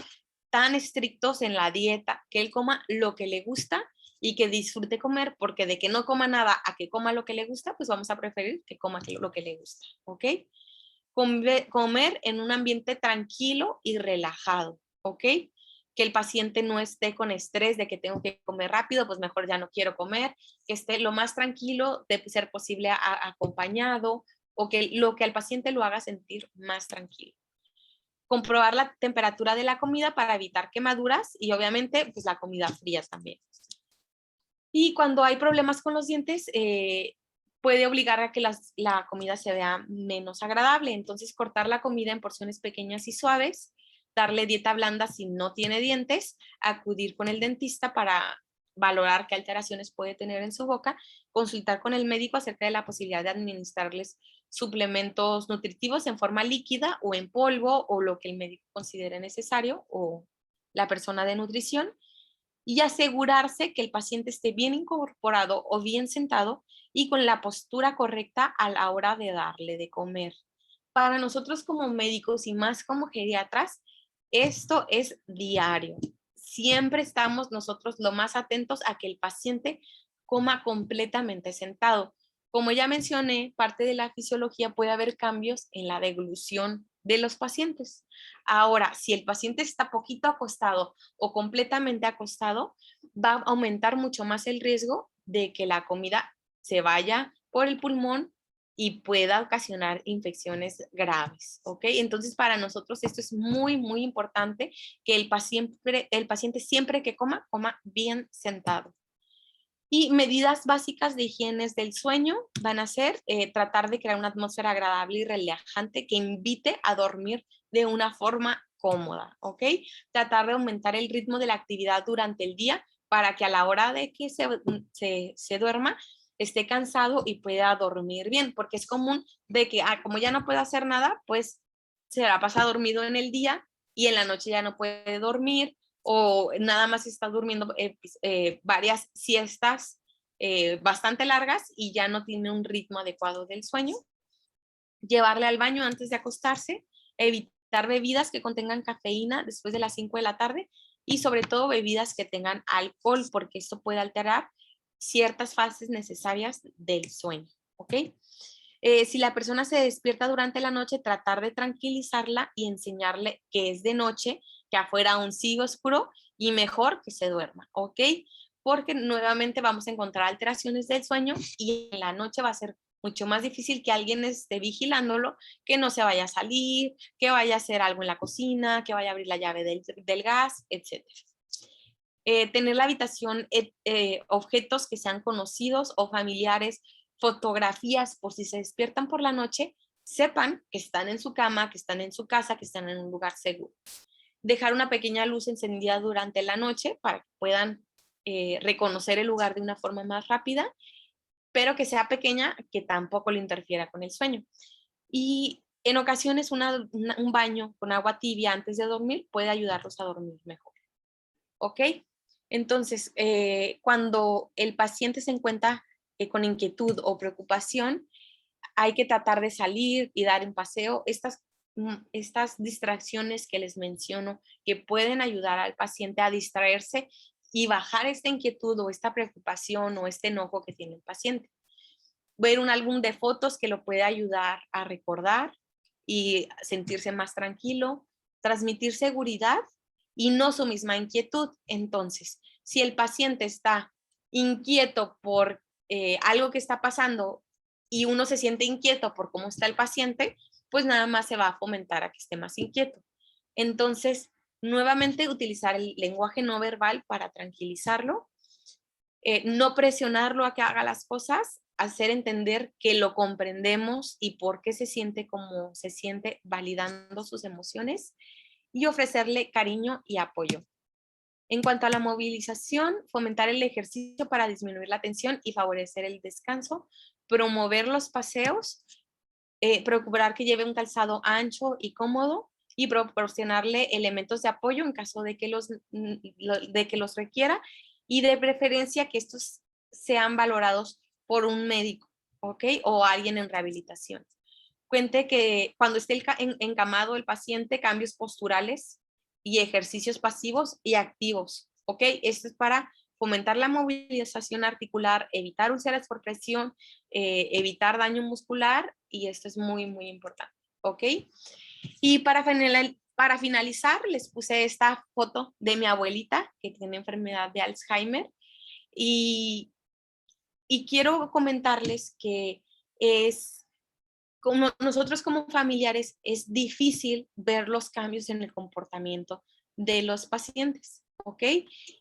tan estrictos en la dieta, que él coma lo que le gusta y que disfrute comer, porque de que no coma nada a que coma lo que le gusta, pues vamos a preferir que coma lo que le gusta, ¿ok? Comer en un ambiente tranquilo y relajado, ¿ok? Que el paciente no esté con estrés de que tengo que comer rápido, pues mejor ya no quiero comer, que esté lo más tranquilo de ser posible acompañado, o que lo que al paciente lo haga sentir más tranquilo. Comprobar la temperatura de la comida para evitar quemaduras y obviamente pues la comida fría también. Y cuando hay problemas con los dientes, puede obligar a que la comida se vea menos agradable. Entonces, cortar la comida en porciones pequeñas y suaves, darle dieta blanda si no tiene dientes, acudir con el dentista para valorar qué alteraciones puede tener en su boca, consultar con el médico acerca de la posibilidad de administrarles suplementos nutritivos en forma líquida o en polvo, o lo que el médico considere necesario, o la persona de nutrición, y asegurarse que el paciente esté bien incorporado o bien sentado y con la postura correcta a la hora de darle de comer. Para nosotros como médicos y más como geriatras, esto es diario. Siempre estamos nosotros lo más atentos a que el paciente coma completamente sentado. Como ya mencioné, parte de la fisiología, puede haber cambios en la deglución de los pacientes. Ahora, si el paciente está poquito acostado o completamente acostado, va a aumentar mucho más el riesgo de que la comida se vaya por el pulmón y pueda ocasionar infecciones graves, ¿ok? Entonces, para nosotros esto es muy, muy importante, que el paciente siempre que coma, coma bien sentado. Y medidas básicas de higiene del sueño van a ser tratar de crear una atmósfera agradable y relajante que invite a dormir de una forma cómoda, ¿ok? Tratar de aumentar el ritmo de la actividad durante el día para que a la hora de que se duerma esté cansado y pueda dormir bien, porque es común de que, como ya no puede hacer nada, pues se la pasa dormido en el día y en la noche ya no puede dormir, o nada más está durmiendo varias siestas bastante largas y ya no tiene un ritmo adecuado del sueño. Llevarle al baño antes de acostarse, evitar bebidas que contengan cafeína después de las 5 de la tarde, y sobre todo bebidas que tengan alcohol, porque esto puede alterar ciertas fases necesarias del sueño, ¿ok? Si la persona se despierta durante la noche, tratar de tranquilizarla y enseñarle que es de noche, que afuera aún sigue oscuro y mejor que se duerma, ¿ok? Porque nuevamente vamos a encontrar alteraciones del sueño y en la noche va a ser mucho más difícil que alguien esté vigilándolo, que no se vaya a salir, que vaya a hacer algo en la cocina, que vaya a abrir la llave del gas, etc. Tener la habitación, objetos que sean conocidos o familiares, fotografías por si se despiertan por la noche, sepan que están en su cama, que están en su casa, que están en un lugar seguro. Dejar una pequeña luz encendida durante la noche para que puedan reconocer el lugar de una forma más rápida, pero que sea pequeña, que tampoco le interfiera con el sueño. Y en ocasiones un baño con agua tibia antes de dormir puede ayudarlos a dormir mejor. ¿Ok? Entonces, cuando el paciente se encuentra con inquietud o preocupación, hay que tratar de salir y dar un paseo. Estas distracciones que les menciono, que pueden ayudar al paciente a distraerse y bajar esta inquietud o esta preocupación o este enojo que tiene el paciente. Ver un álbum de fotos que lo puede ayudar a recordar y sentirse más tranquilo, transmitir seguridad y no su misma inquietud. Entonces, si el paciente está inquieto por algo que está pasando y uno se siente inquieto por cómo está el paciente, pues nada más se va a fomentar a que esté más inquieto. Entonces, nuevamente utilizar el lenguaje no verbal para tranquilizarlo, no presionarlo a que haga las cosas, hacer entender que lo comprendemos y por qué se siente como se siente, validando sus emociones y ofrecerle cariño y apoyo. En cuanto a la movilización, fomentar el ejercicio para disminuir la tensión y favorecer el descanso, promover los paseos, procurar que lleve un calzado ancho y cómodo y proporcionarle elementos de apoyo en caso de que los requiera, y de preferencia que estos sean valorados por un médico, ¿ok? O alguien en rehabilitación. Cuente que cuando esté encamado el paciente, cambios posturales y ejercicios pasivos y activos, ¿ok? Esto es para fomentar la movilización articular, evitar úlceras por presión, evitar daño muscular, y esto es muy, muy importante, ¿ok? Y para finalizar, les puse esta foto de mi abuelita que tiene enfermedad de Alzheimer, y, y quiero comentarles que como nosotros como familiares es difícil ver los cambios en el comportamiento de los pacientes, ¿ok?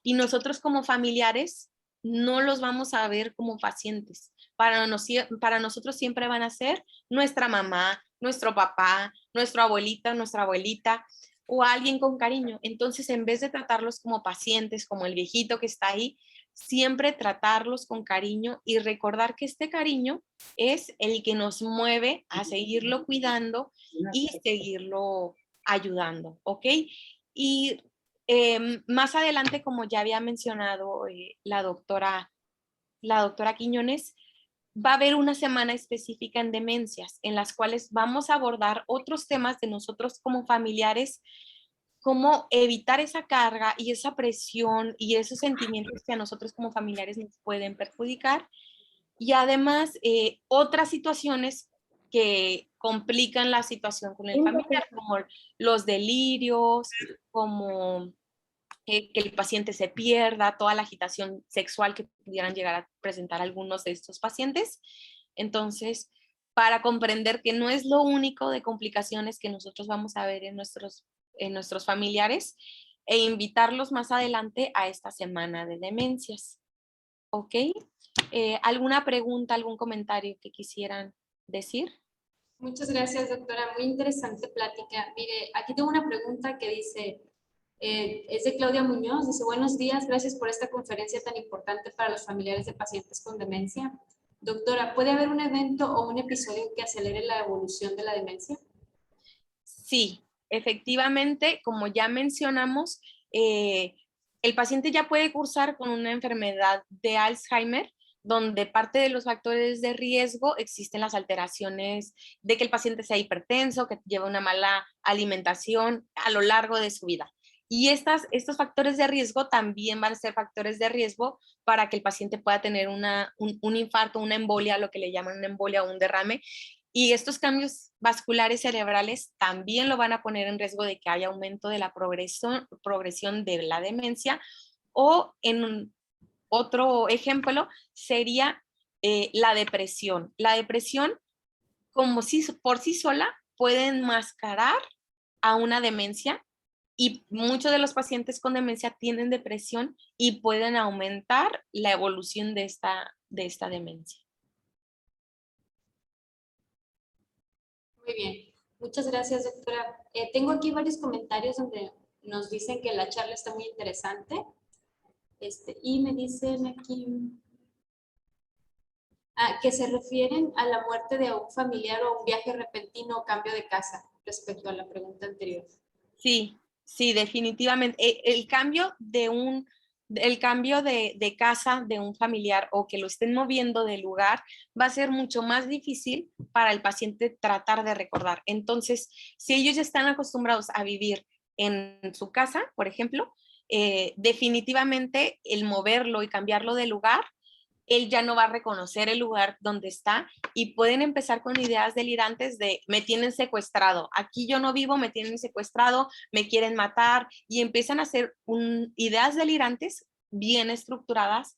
Y nosotros como familiares no los vamos a ver como pacientes. Para nosotros siempre van a ser nuestra mamá, nuestro papá, nuestra abuelita o alguien con cariño. Entonces, en vez de tratarlos como pacientes, como el viejito que está ahí, siempre tratarlos con cariño y recordar que este cariño es el que nos mueve a seguirlo cuidando y seguirlo ayudando, ¿ok? Y más adelante, como ya había mencionado la doctora Quiñones, va a haber una semana específica en demencias, en las cuales vamos a abordar otros temas de nosotros como familiares, cómo evitar esa carga y esa presión y esos sentimientos que a nosotros como familiares nos pueden perjudicar. Y además, otras situaciones que complican la situación con el familiar, como los delirios, como que el paciente se pierda, toda la agitación sexual que pudieran llegar a presentar algunos de estos pacientes. Entonces, para comprender que no es lo único de complicaciones que nosotros vamos a ver en nuestros familiares, e invitarlos más adelante a esta semana de demencias. ¿Ok? ¿Alguna pregunta, algún comentario que quisieran decir? Muchas gracias, doctora. Muy interesante plática. Mire, aquí tengo una pregunta que dice, es de Claudia Muñoz. Dice, buenos días, gracias por esta conferencia tan importante para los familiares de pacientes con demencia. Doctora, ¿puede haber un evento o un episodio que acelere la evolución de la demencia? Sí, efectivamente, como ya mencionamos, el paciente ya puede cursar con una enfermedad de Alzheimer, donde parte de los factores de riesgo existen las alteraciones de que el paciente sea hipertenso, que lleve una mala alimentación a lo largo de su vida. Y estos factores de riesgo también van a ser factores de riesgo para que el paciente pueda tener un infarto, una embolia, lo que le llaman una embolia o un derrame. Y estos cambios vasculares cerebrales también lo van a poner en riesgo de que haya aumento de la progresión de la demencia. O en otro ejemplo sería la depresión. La depresión, como si por sí sola, puede enmascarar a una demencia, y muchos de los pacientes con demencia tienen depresión y pueden aumentar la evolución de esta demencia. Muy bien. Muchas gracias, doctora. Tengo aquí varios comentarios donde nos dicen que la charla está muy interesante. Y me dicen aquí que se refieren a la muerte de un familiar o un viaje repentino o cambio de casa respecto a la pregunta anterior. Sí, sí, definitivamente. El cambio de casa de un familiar, o que lo estén moviendo de lugar, va a ser mucho más difícil para el paciente tratar de recordar. Entonces, si ellos ya están acostumbrados a vivir en su casa, por ejemplo, definitivamente el moverlo y cambiarlo de lugar, él ya no va a reconocer el lugar donde está, y pueden empezar con ideas delirantes de me tienen secuestrado, aquí yo no vivo, me tienen secuestrado, me quieren matar, y empiezan a hacer ideas delirantes bien estructuradas,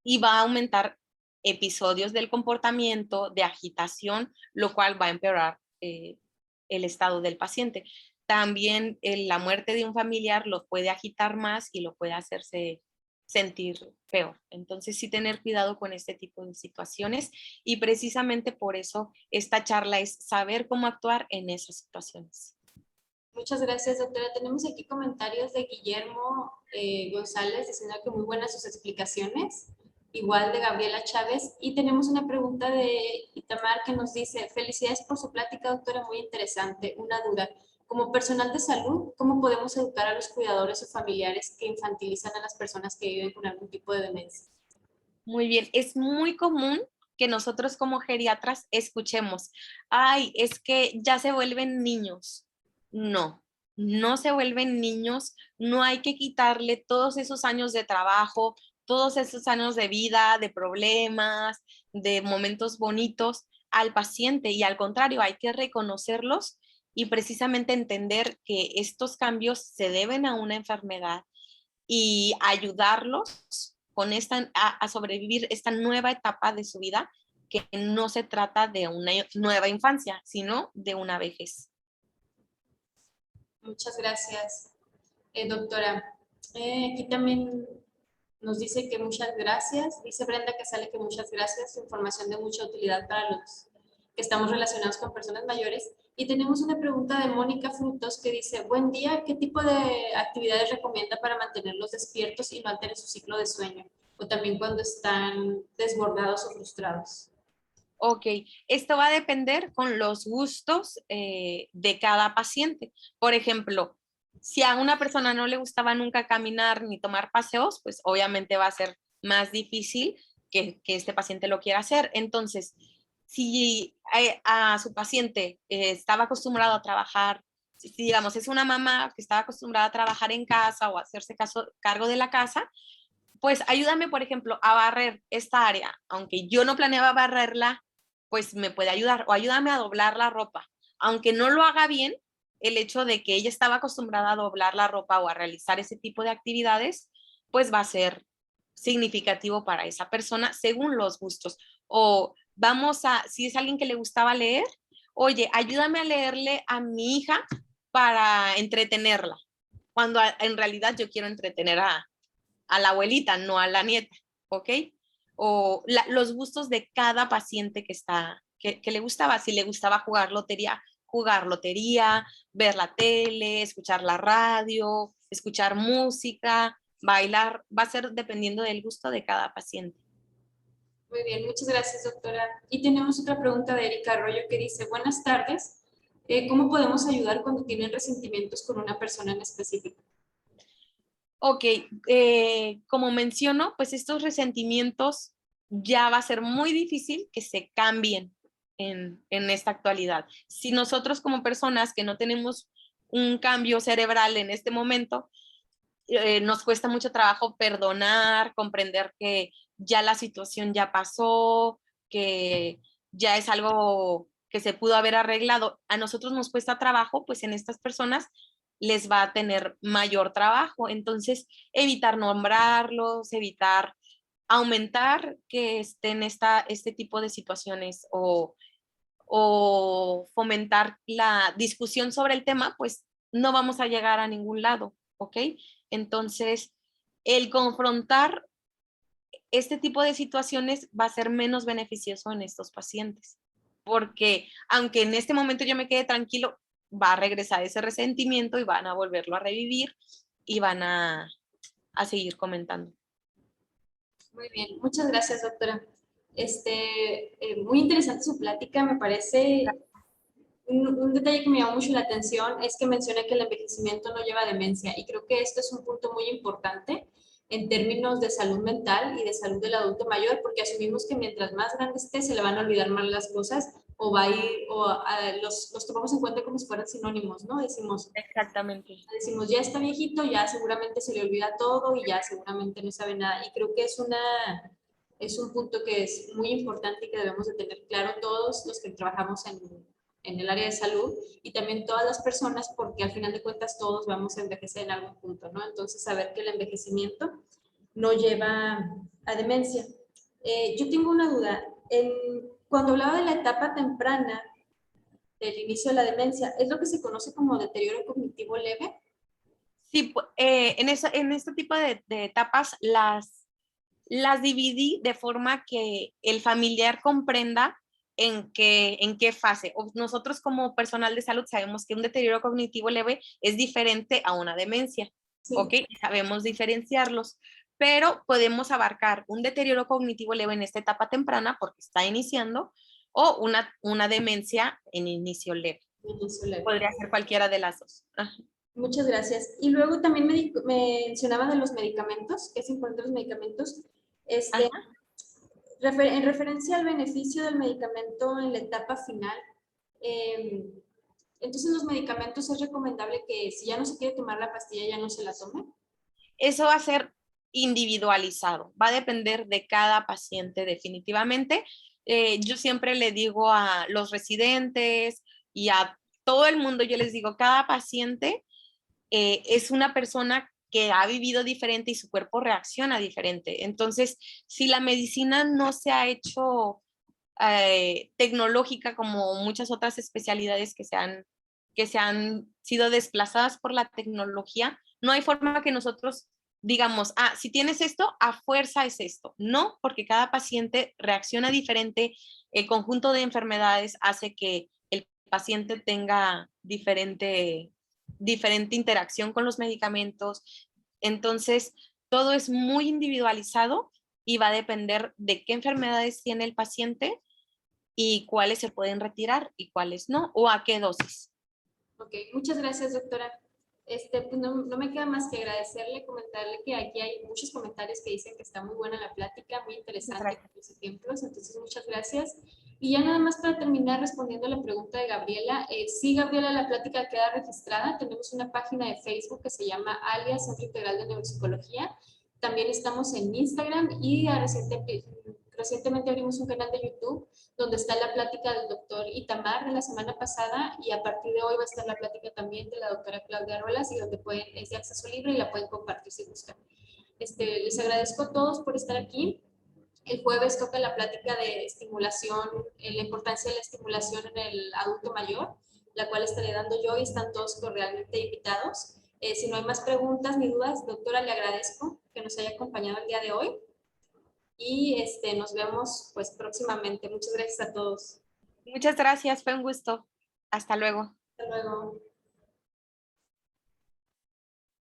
y va a aumentar episodios del comportamiento, de agitación, lo cual va a empeorar el estado del paciente. También la muerte de un familiar lo puede agitar más y lo puede hacerse sentir peor. Entonces, sí tener cuidado con este tipo de situaciones y precisamente por eso esta charla es saber cómo actuar en esas situaciones. Muchas gracias, doctora. Tenemos aquí comentarios de Guillermo González diciendo que muy buenas sus explicaciones. Igual de Gabriela Chávez. Y tenemos una pregunta de Itamar que nos dice, felicidades por su plática, doctora, muy interesante. Una duda. Como personal de salud, ¿cómo podemos educar a los cuidadores o familiares que infantilizan a las personas que viven con algún tipo de demencia? Muy bien, es muy común que nosotros como geriatras escuchemos, ay, es que ya se vuelven niños. No, no se vuelven niños, no hay que quitarle todos esos años de trabajo, todos esos años de vida, de problemas, de momentos bonitos al paciente y al contrario, hay que reconocerlos y precisamente entender que estos cambios se deben a una enfermedad y ayudarlos con a sobrevivir esta nueva etapa de su vida, que no se trata de una nueva infancia, sino de una vejez. Muchas gracias, doctora. Aquí también nos dice que muchas gracias. Dice Brenda que sale que muchas gracias. Información de mucha utilidad para los que estamos relacionados con personas mayores. Y tenemos una pregunta de Mónica Frutos que dice, buen día, ¿qué tipo de actividades recomienda para mantenerlos despiertos y no alterar su ciclo de sueño? O también cuando están desbordados o frustrados. Ok, esto va a depender con los gustos de cada paciente. Por ejemplo, si a una persona no le gustaba nunca caminar ni tomar paseos, pues obviamente va a ser más difícil que este paciente lo quiera hacer. Entonces, si a su paciente estaba acostumbrado a trabajar, si digamos es una mamá que estaba acostumbrada a trabajar en casa o a hacerse cargo de la casa, pues ayúdame, por ejemplo, a barrer esta área. Aunque yo no planeaba barrerla, pues me puede ayudar. O ayúdame a doblar la ropa. Aunque no lo haga bien, el hecho de que ella estaba acostumbrada a doblar la ropa o a realizar ese tipo de actividades, pues va a ser significativo para esa persona según los gustos. O vamos a, si es alguien que le gustaba leer, oye, ayúdame a leerle a mi hija para entretenerla, cuando en realidad yo quiero entretener a la abuelita, no a la nieta, ¿ok? O los gustos de cada paciente que le gustaba. Si le gustaba jugar lotería, ver la tele, escuchar la radio, escuchar música, bailar, va a ser dependiendo del gusto de cada paciente. Muy bien, muchas gracias, doctora. Y tenemos otra pregunta de Erika Arroyo que dice, buenas tardes, ¿cómo podemos ayudar cuando tienen resentimientos con una persona en específico? Ok, como menciono, pues estos resentimientos ya va a ser muy difícil que se cambien en esta actualidad. Si nosotros como personas que no tenemos un cambio cerebral en este momento, nos cuesta mucho trabajo perdonar, comprender que ya la situación ya pasó, que ya es algo que se pudo haber arreglado. A nosotros nos cuesta trabajo, pues en estas personas les va a tener mayor trabajo. Entonces, evitar nombrarlos, evitar aumentar que estén este tipo de situaciones o fomentar la discusión sobre el tema, pues no vamos a llegar a ningún lado, ¿ok? Entonces, el confrontar este tipo de situaciones va a ser menos beneficioso en estos pacientes, porque aunque en este momento yo me quede tranquilo, va a regresar ese resentimiento y van a volverlo a revivir y van a seguir comentando. Muy bien, muchas gracias, doctora. Muy interesante su plática, me parece un detalle que me llamó mucho la atención es que menciona que el envejecimiento no lleva demencia y creo que esto es un punto muy importante en términos de salud mental y de salud del adulto mayor, porque asumimos que mientras más grande esté se le van a olvidar más las cosas o va a ir, los tomamos en cuenta como si fueran sinónimos, ¿no? Exactamente. Decimos, ya está viejito, ya seguramente se le olvida todo y ya seguramente no sabe nada. Y creo que es un punto que es muy importante y que debemos de tener claro todos los que trabajamos en el área de salud y también todas las personas, porque al final de cuentas todos vamos a envejecer en algún punto, ¿no? Entonces, saber que el envejecimiento no lleva a demencia. Yo tengo una duda. Cuando hablaba de la etapa temprana del inicio de la demencia, ¿es lo que se conoce como deterioro cognitivo leve? Sí, en este tipo de etapas las dividí de forma que el familiar comprenda en qué fase. Nosotros como personal de salud sabemos que un deterioro cognitivo leve es diferente a una demencia, Sí. ¿ok? Sabemos diferenciarlos, pero podemos abarcar un deterioro cognitivo leve en esta etapa temprana porque está iniciando o una demencia en inicio leve. Inicio leve. Podría ser cualquiera de las dos. Ajá. Muchas gracias. Y luego también mencionaba de los medicamentos, que es importante los medicamentos. Ajá. En referencia al beneficio del medicamento en la etapa final, entonces los medicamentos es recomendable que si ya no se quiere tomar la pastilla, ya no se la tome. Eso va a ser individualizado, va a depender de cada paciente definitivamente. Yo siempre le digo a los residentes y a todo el mundo, yo les digo, cada paciente es una persona que ha vivido diferente y su cuerpo reacciona diferente. Entonces, si la medicina no se ha hecho tecnológica como muchas otras especialidades que se han sido desplazadas por la tecnología, no hay forma que nosotros digamos, si tienes esto, a fuerza es esto. No, porque cada paciente reacciona diferente, el conjunto de enfermedades hace que el paciente tenga diferente interacción con los medicamentos. Entonces, todo es muy individualizado y va a depender de qué enfermedades tiene el paciente y cuáles se pueden retirar y cuáles no, o a qué dosis. Ok, muchas gracias, doctora. Pues no me queda más que agradecerle, comentarle que aquí hay muchos comentarios que dicen que está muy buena la plática, muy interesante con los ejemplos, entonces muchas gracias. Y ya nada más para terminar respondiendo a la pregunta de Gabriela, sí, Gabriela, la plática queda registrada, tenemos una página de Facebook que se llama Alias Centro Integral de Neuropsicología, también estamos en Instagram y recientemente abrimos un canal de YouTube donde está la plática del doctor Itamar de la semana pasada y a partir de hoy va a estar la plática también de la doctora Claudia Ruelas y donde es de acceso libre y la pueden compartir si gustan. Les agradezco a todos por estar aquí. El jueves toca la plática de estimulación, la importancia de la estimulación en el adulto mayor, la cual estaré dando yo y están todos cordialmente invitados. Si no hay más preguntas ni dudas, doctora, le agradezco que nos haya acompañado el día de hoy y nos vemos pues próximamente. Muchas gracias a todos. Muchas gracias, fue un gusto. Hasta luego. Hasta luego.